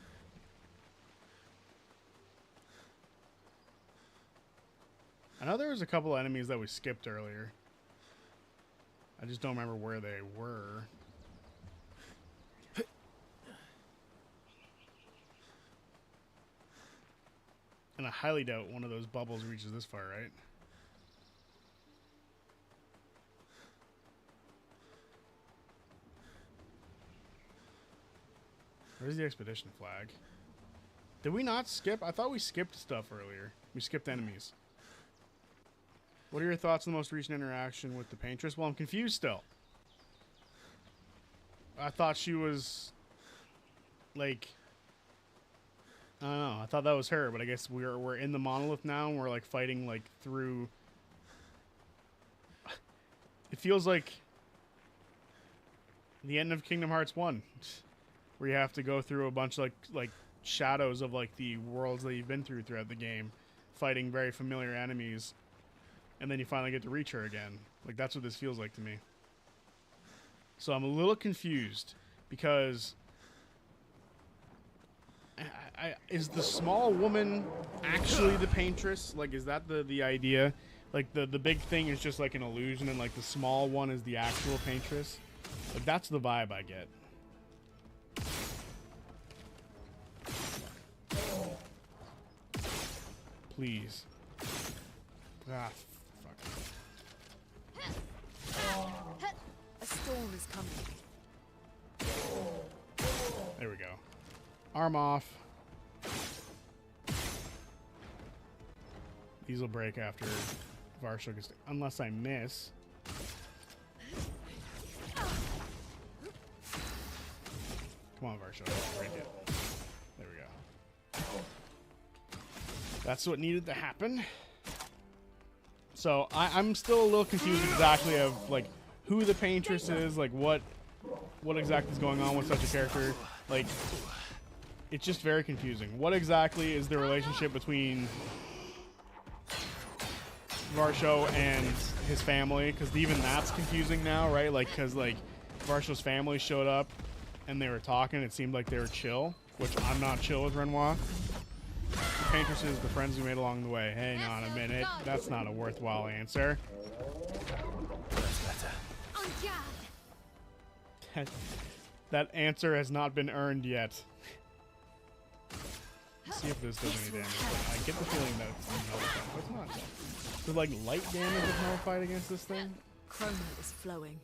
I know there was a couple enemies that we skipped earlier. I just don't remember where they were. And I highly doubt one of those bubbles reaches this far, right? Where's the expedition flag? Did we not skip? I thought we skipped stuff earlier. We skipped enemies. What are your thoughts on the most recent interaction with the Paintress? Well, I'm confused still. I thought she was, like, I don't know. I thought that was her, but I guess we're in the monolith now, and we're like fighting like through. It feels like the end of Kingdom Hearts 1, where you have to go through a bunch of like shadows of like the worlds that you've been throughout the game, fighting very familiar enemies. And then you finally get to reach her again. Like, that's what this feels like to me. So I'm a little confused because is the small woman actually the Paintress? Like, is that the idea? Like the big thing is just like an illusion, and like the small one is the actual paintress. Like that's the vibe I get. Please. Ah, fuck. A storm is coming. There we go. Arm off. These will break after Varsho gets... Unless I miss. Come on, Varsho. Break it. There we go. That's what needed to happen. So, I'm still a little confused exactly of, like, who the paintress is, like, what exactly is going on with such a character. Like, it's just very confusing. What exactly is the relationship between Varsho and his family? Because even that's confusing now, right? Like, because, like, Varsho's family showed up and they were talking. It seemed like they were chill, which I'm not chill with Renoir. The paintresses, the friends we made along the way. Hang on a minute. That's not a worthwhile answer. That answer has not been earned yet. Let's see if this does any damage. I get the feeling that it's nullified. But it's not. Does like light damage is nullified against this thing? Chroma is flowing.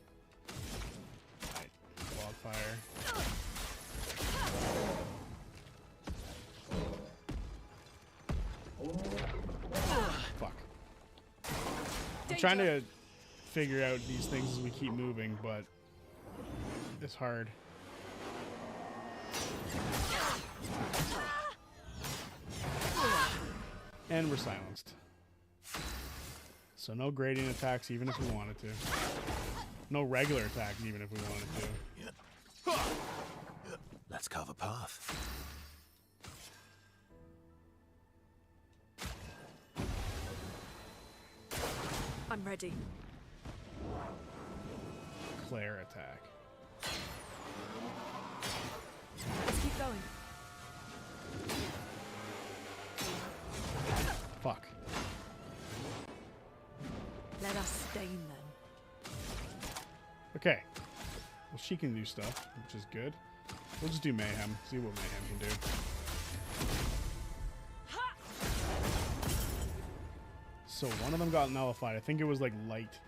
Right. Wildfire. Fuck. I'm trying to figure out these things as we keep moving, but it's hard. And we're silenced. So no gradient attacks even if we wanted to. No regular attacks even if we wanted to. Let's carve a path. I'm ready. Claire attack. Let's keep going. Fuck. Let us stain them. Okay. Well, she can do stuff, which is good. We'll just do Mayhem. See what Mayhem can do. So one of them got nullified. I think it was like light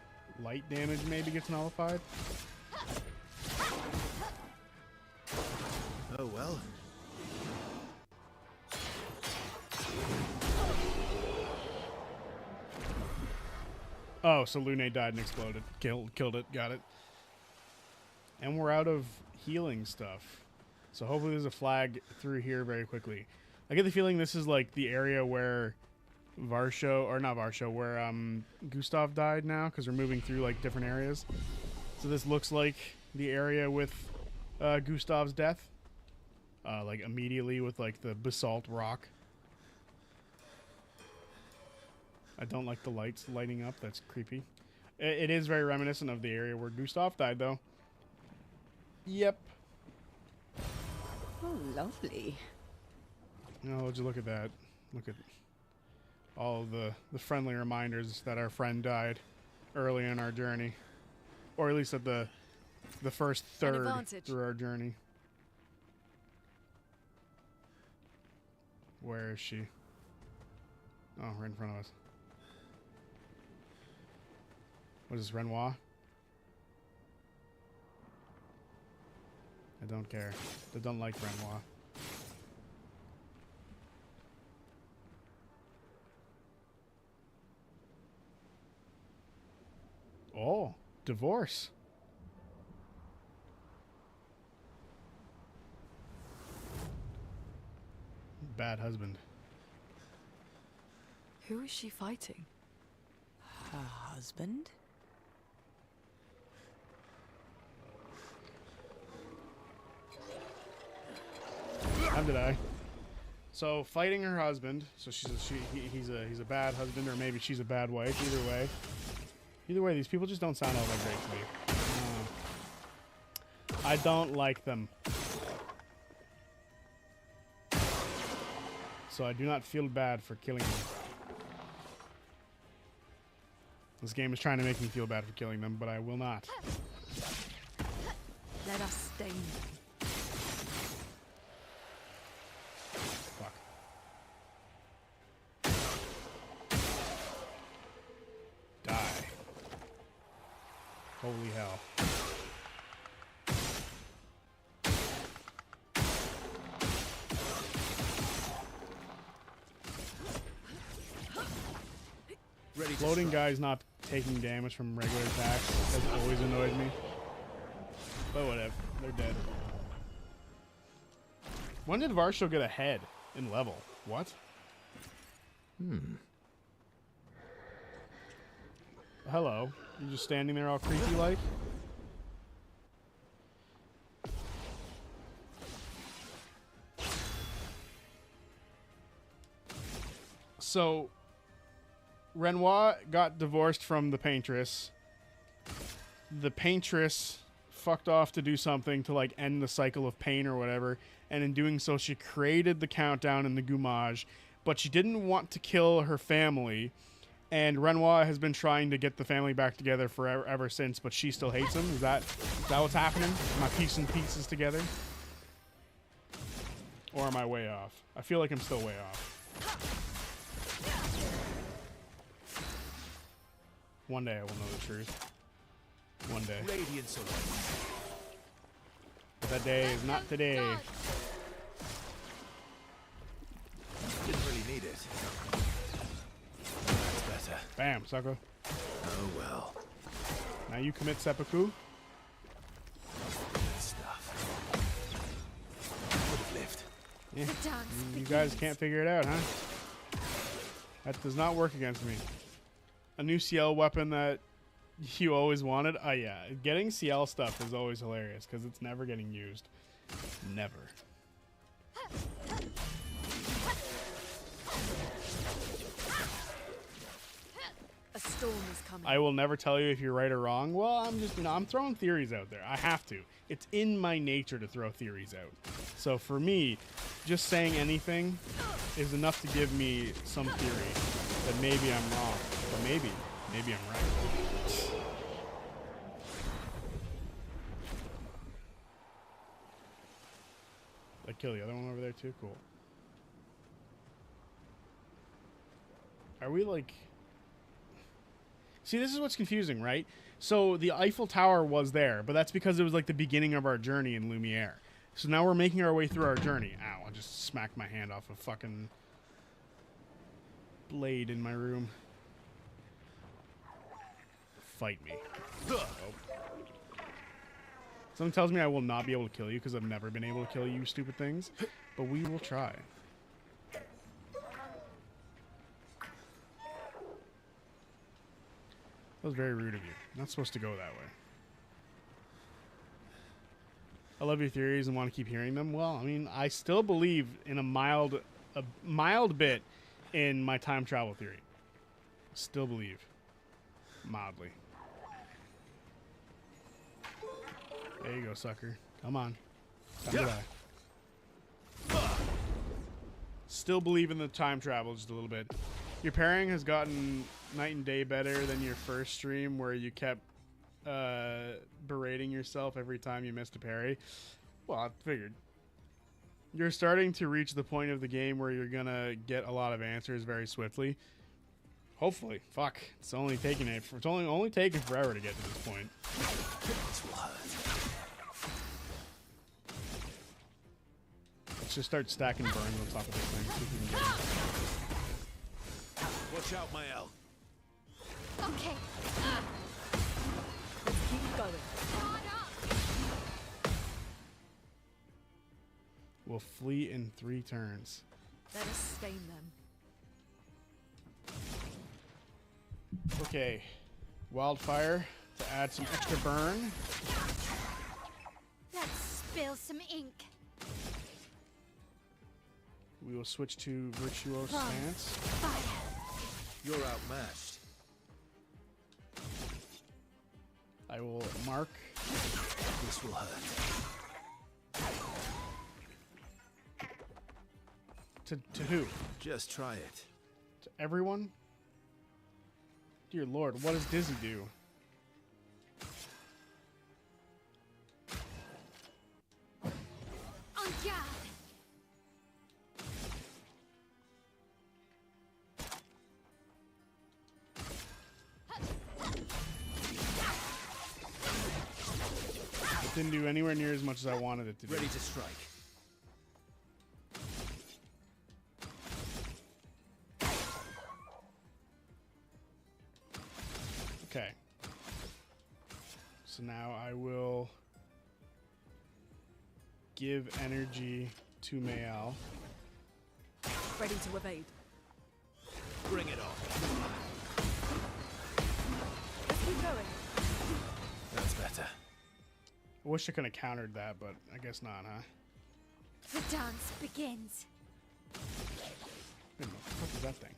damage maybe gets nullified. Oh well. Oh, so Lune died and exploded. Killed it. Got it. And we're out of healing stuff. So hopefully there's a flag through here very quickly. I get the feeling this is like the area where Varsho, or not Varsho, where Gustav died now, because we're moving through like different areas. So this looks like the area with Gustav's death. Like immediately with like the basalt rock. I don't like the lights lighting up. That's creepy. It is very reminiscent of the area where Gustav died, though. Yep. Oh, lovely. Oh, would you look at that? Look at all the friendly reminders that our friend died early in our journey. Or at least at the first third through our journey. Where is she? Oh, right in front of us. What is this, Renoir? I don't care. I don't like Renoir. Oh, divorce. Bad husband. Who is she fighting? Her husband? How did I? So fighting her husband. So he's a bad husband, or maybe she's a bad wife. Either way, these people just don't sound all that great to me. I don't like them. So I do not feel bad for killing them. This game is trying to make me feel bad for killing them, but I will not. Let us stain them. Fuck. Die. Holy hell. Floating guys not taking damage from regular attacks has always annoyed me. But whatever, they're dead. When did Varsho get ahead in level? What? Hello. You're just standing there all creepy like? So Renoir got divorced from the paintress. The paintress fucked off to do something to like end the cycle of pain or whatever, and in doing so she created the countdown and the gommage, but she didn't want to kill her family, and Renoir has been trying to get the family back together forever ever since, but she still hates him. Is that what's happening? Am I piecing pieces together? Or am I way off? I feel like I'm still way off. One day I will know the truth. One day. Radiance away. But that day is not today. Didn't really need it. That's better. Bam, sucker. Oh well. Now you commit seppuku. Good stuff. Would have lived. Yeah. The dance You guys begins. can't figure it out, huh? That does not work against me. A new CL weapon that you always wanted? Oh yeah, getting CL stuff is always hilarious because it's never getting used. Never. A storm is coming. I will never tell you if you're right or wrong. Well, I'm just, I'm throwing theories out there. I have to. It's in my nature to throw theories out. So for me, just saying anything is enough to give me some theory that maybe I'm wrong. But maybe I'm right. I kill the other one over there too? Cool. Are we like... See, this is what's confusing, right? So the Eiffel Tower was there, but that's because it was like the beginning of our journey in Lumiere. So now we're making our way through our journey. Ow, I just smacked my hand off a fucking blade in my room. Fight me. Oh. Something tells me I will not be able to kill you because I've never been able to kill you, stupid things. But we will try. That was very rude of you. Not supposed to go that way. I love your theories and want to keep hearing them. Well, I mean, I still believe in a mild bit in my time travel theory. Still believe. Mildly. There you go, sucker. Come on. Time to die. Still believe in the time travel just a little bit. Your pairing has gotten night and day better than your first stream where you kept berating yourself every time you missed a parry. Well, I figured. You're starting to reach the point of the game where you're gonna get a lot of answers very swiftly. Hopefully. Fuck. It's only taking forever to get to this point. Let's just start stacking burns on top of this thing. See if we can get it. Watch out, Mael. Okay. Let's keep going. Guard up. We'll flee in 3 turns. Let us stain them. Okay. Wildfire to add some extra burn. Let's spill some ink. We will switch to Virtuoso Stance. Fire. You're outmatched. I will mark. This will hurt. To who? Just try it. To everyone? Dear Lord, what does Dizzy do? On guard. It didn't do anywhere near as much as I wanted it to do. Ready to strike. Okay. So now I will give energy to Mayal. Ready to evade. Bring it on. Let's keep going. That's better. I wish I could have countered that, but I guess not, huh? The dance begins. Wait a minute, what the fuck is that thing?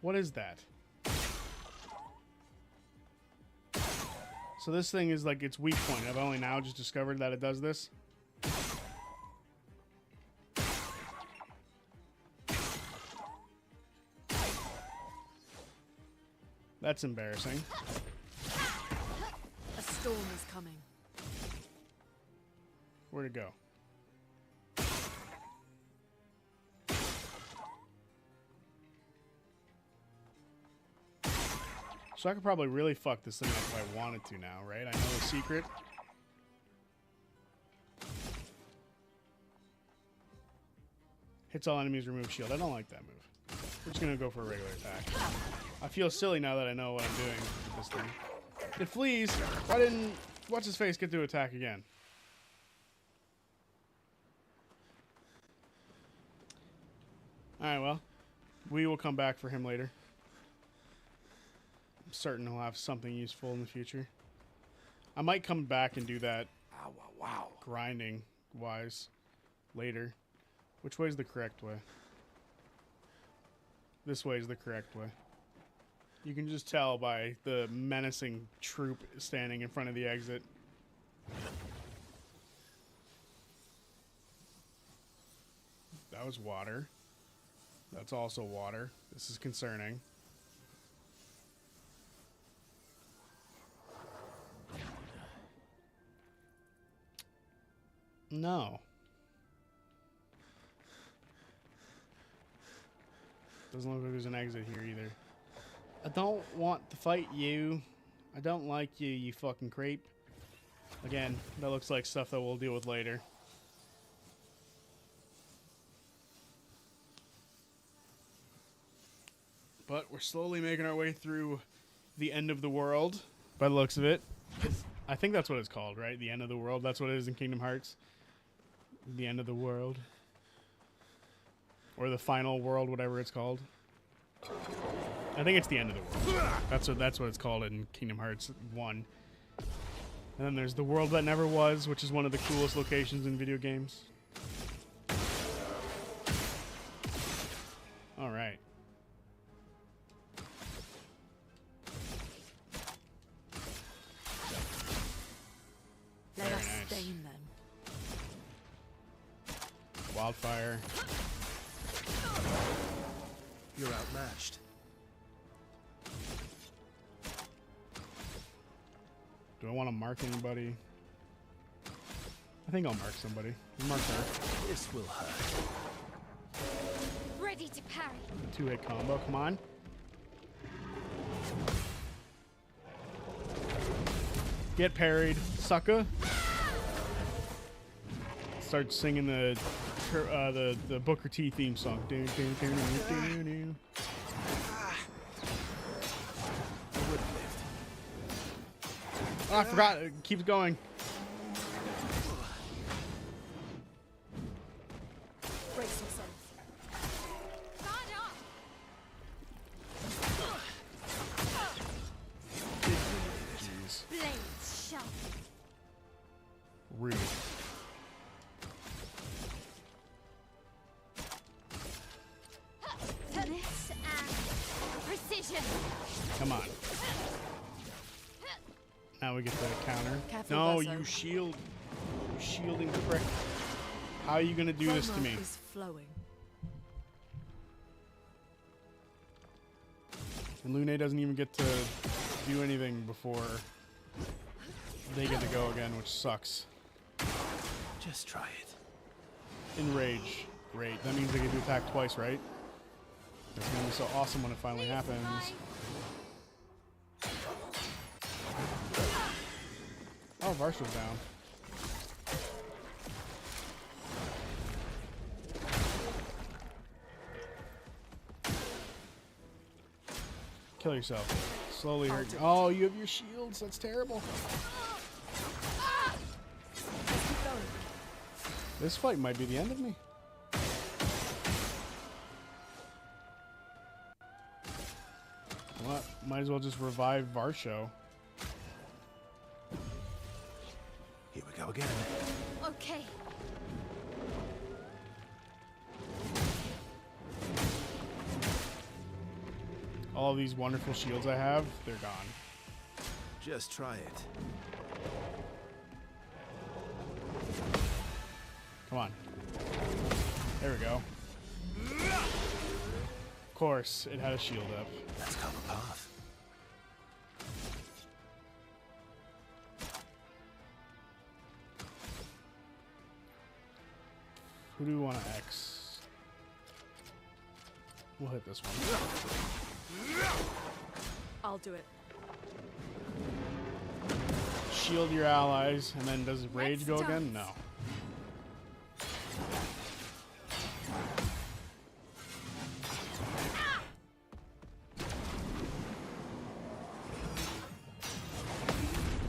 What is that? So this thing is like its weak point. I've only now just discovered that it does this. That's embarrassing. A storm is coming. Where'd it go? So I could probably really fuck this thing up if I wanted to now, right? I know the secret. Hits all enemies, remove shield. I don't like that move. We're just gonna go for a regular attack. I feel silly now that I know what I'm doing with this thing. It flees. Why didn't what's his face get to attack again? Alright, well. We will come back for him later. I'm certain he'll have something useful in the future. I might come back and do that grinding wise later. Which way is the correct way? This way is the correct way. You can just tell by the menacing troop standing in front of the exit. That was water. That's also water. This is concerning. No. Doesn't look like there's an exit here either. I don't want to fight you. I don't like you, you fucking creep. Again, that looks like stuff that we'll deal with later. But we're slowly making our way through the end of the world, by the looks of it. I think that's what it's called, right? The end of the world. That's what it is in Kingdom Hearts. The end of the world. Or the final world, whatever it's called. I think it's the end of the world. That's what it's called in Kingdom Hearts 1. And then there's the world that never was, which is one of the coolest locations in video games. All right. Let Very us nice. stain them. Wildfire. You're outmatched. Do I want to mark anybody? I think I'll mark somebody. Mark her. This will hurt. Ready to parry. 2-hit combo. Come on. Get parried, sucker. Start singing the Booker T theme song. Do, do, do, do, do, do. Oh, I forgot. It keeps going. Brace yourselves. Guard up. Jeez. Blades sharp. Rude. Finesse and precision. Come on. Now we get the counter. Careful, No, Verso. you shield. You shielding prick. How are you gonna do this to Promo me? is flowing. And Lune doesn't even get to do anything before they get to go again, which sucks. Just try it. Enrage. Great. That means they get to attack twice, right? That's gonna be so awesome when it finally happens. Oh, Varsha's down. Kill yourself. Slowly hurt. Oh, you have your shields. That's terrible. This fight might be the end of me. Well, might as well just revive Varsho. Here we go again. Okay. All these wonderful shields I have, they're gone. Just try it. Come on. There we go. Of course, it had a shield up. Let's cover path. Who do we want to X? We'll hit this one. I'll do it. Shield your allies, and then does Rage Let's go dance. again? No.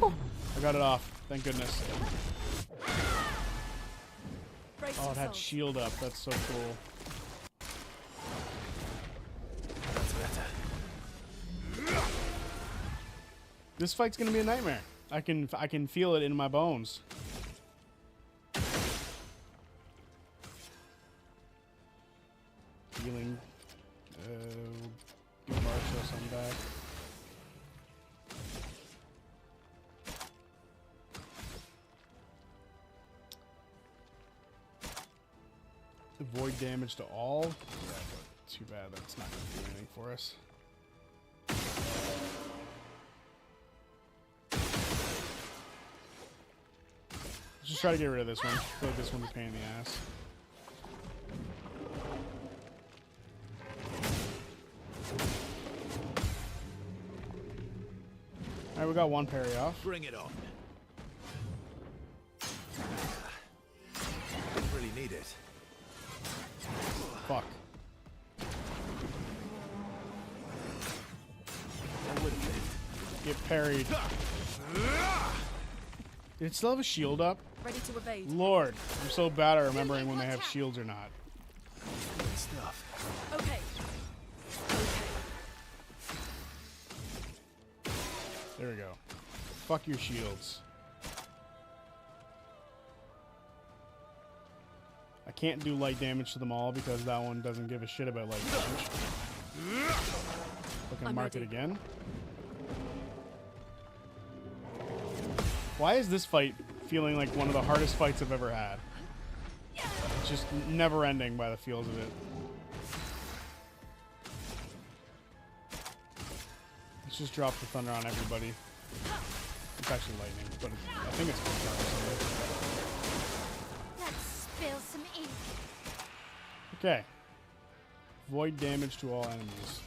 I got it off. Thank goodness. Brace Oh, it had yourself. shield up. That's so cool. That's better. This fight's gonna be a nightmare. I can feel it in my bones. Healing. Give Marsha some back. Avoid damage to all. Yeah, but too bad that's not going to do anything for us. Let's just try to get rid of this one. I feel like this one's a pain in the ass. Alright, we got one parry off. Bring it on. Didn't really need it. Fuck. That would have Get parried. Did it still have a shield up? Ready to evade. Lord, I'm so bad at remembering when they have shields or not. been good stuff. Okay. There we go. Fuck your shields. I can't do light damage to them all because that one doesn't give a shit about light damage. Fucking I'm mark it ready. again. Why is this fight feeling like one of the hardest fights I've ever had? It's just never ending by the feels of it. Let's just drop the thunder on everybody. It's actually lightning, but I think it's thunder or something. Let's spill some ink. Okay. Void damage to all enemies.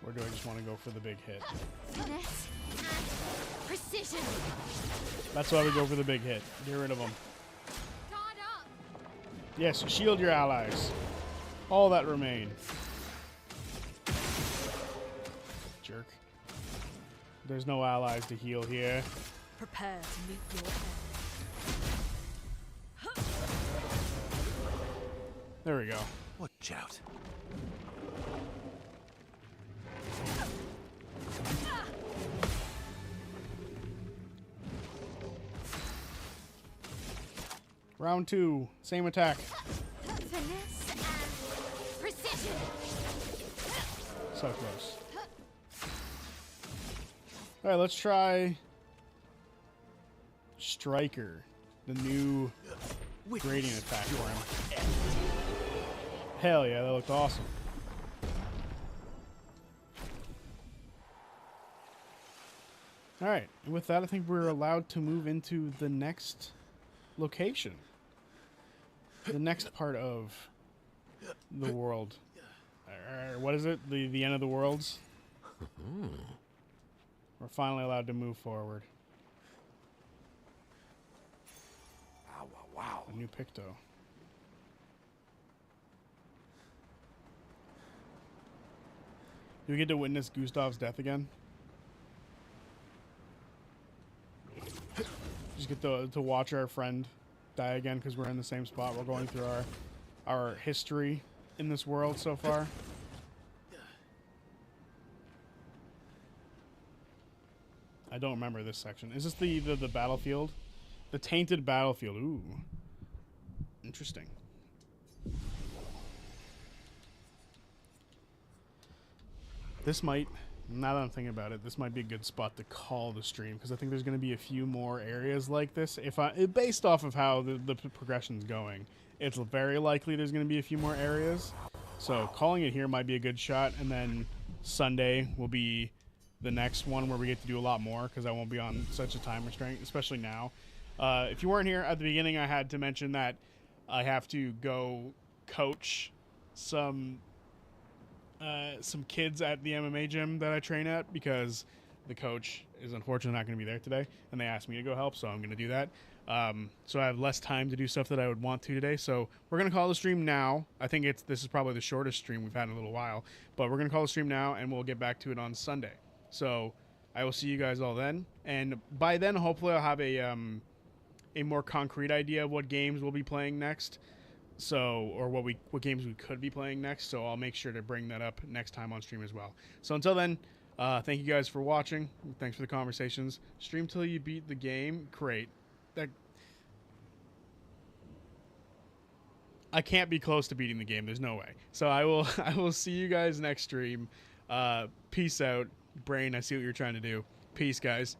Or do I just want to go for the big hit? Finesse and precision. That's why we go for the big hit. Get rid of them. Guard up. Yes, shield your allies. All that remain. Jerk. There's no allies to heal here. Prepare to meet your end. There we go. Watch out. Round 2. Same attack. Finesse and precision. So close. Alright, let's try Striker. The new gradient attack for him. Hell yeah, that looked awesome. Alright, and with that, I think we're allowed to move into the next location. The next part of the world. What is it? The end of the worlds? We're finally allowed to move forward. Wow, wow, wow. A new Picto. Do we get to witness Gustav's death again? Just get to watch our friend die again because we're in the same spot. We're going through our history in this world so far. I don't remember this section. Is this the battlefield? The tainted battlefield. Ooh. Interesting. This might, now that I'm thinking about it, this might be a good spot to call the stream because I think there's going to be a few more areas like this. Based off of how the progression's going, it's very likely there's going to be a few more areas. So calling it here might be a good shot, and then Sunday will be the next one where we get to do a lot more because I won't be on such a time restraint, especially now. If you weren't here at the beginning, I had to mention that I have to go coach some kids at the MMA gym that I train at because the coach is unfortunately not going to be there today, and they asked me to go help, so I'm going to do that. So I have less time to do stuff that I would want to today, so we're going to call the stream now. I think this is probably the shortest stream we've had in a little while, but we're going to call the stream now, and we'll get back to it on Sunday. So I will see you guys all then, and by then hopefully I'll have a more concrete idea of what games we'll be playing next. So, or what games we could be playing next. So I'll make sure to bring that up next time on stream as well. So until then, thank you guys for watching. Thanks for the conversations. Stream till you beat the game. Great. I can't be close to beating the game. There's no way. So I will see you guys next stream. Peace out. Brain, I see what you're trying to do. Peace, guys.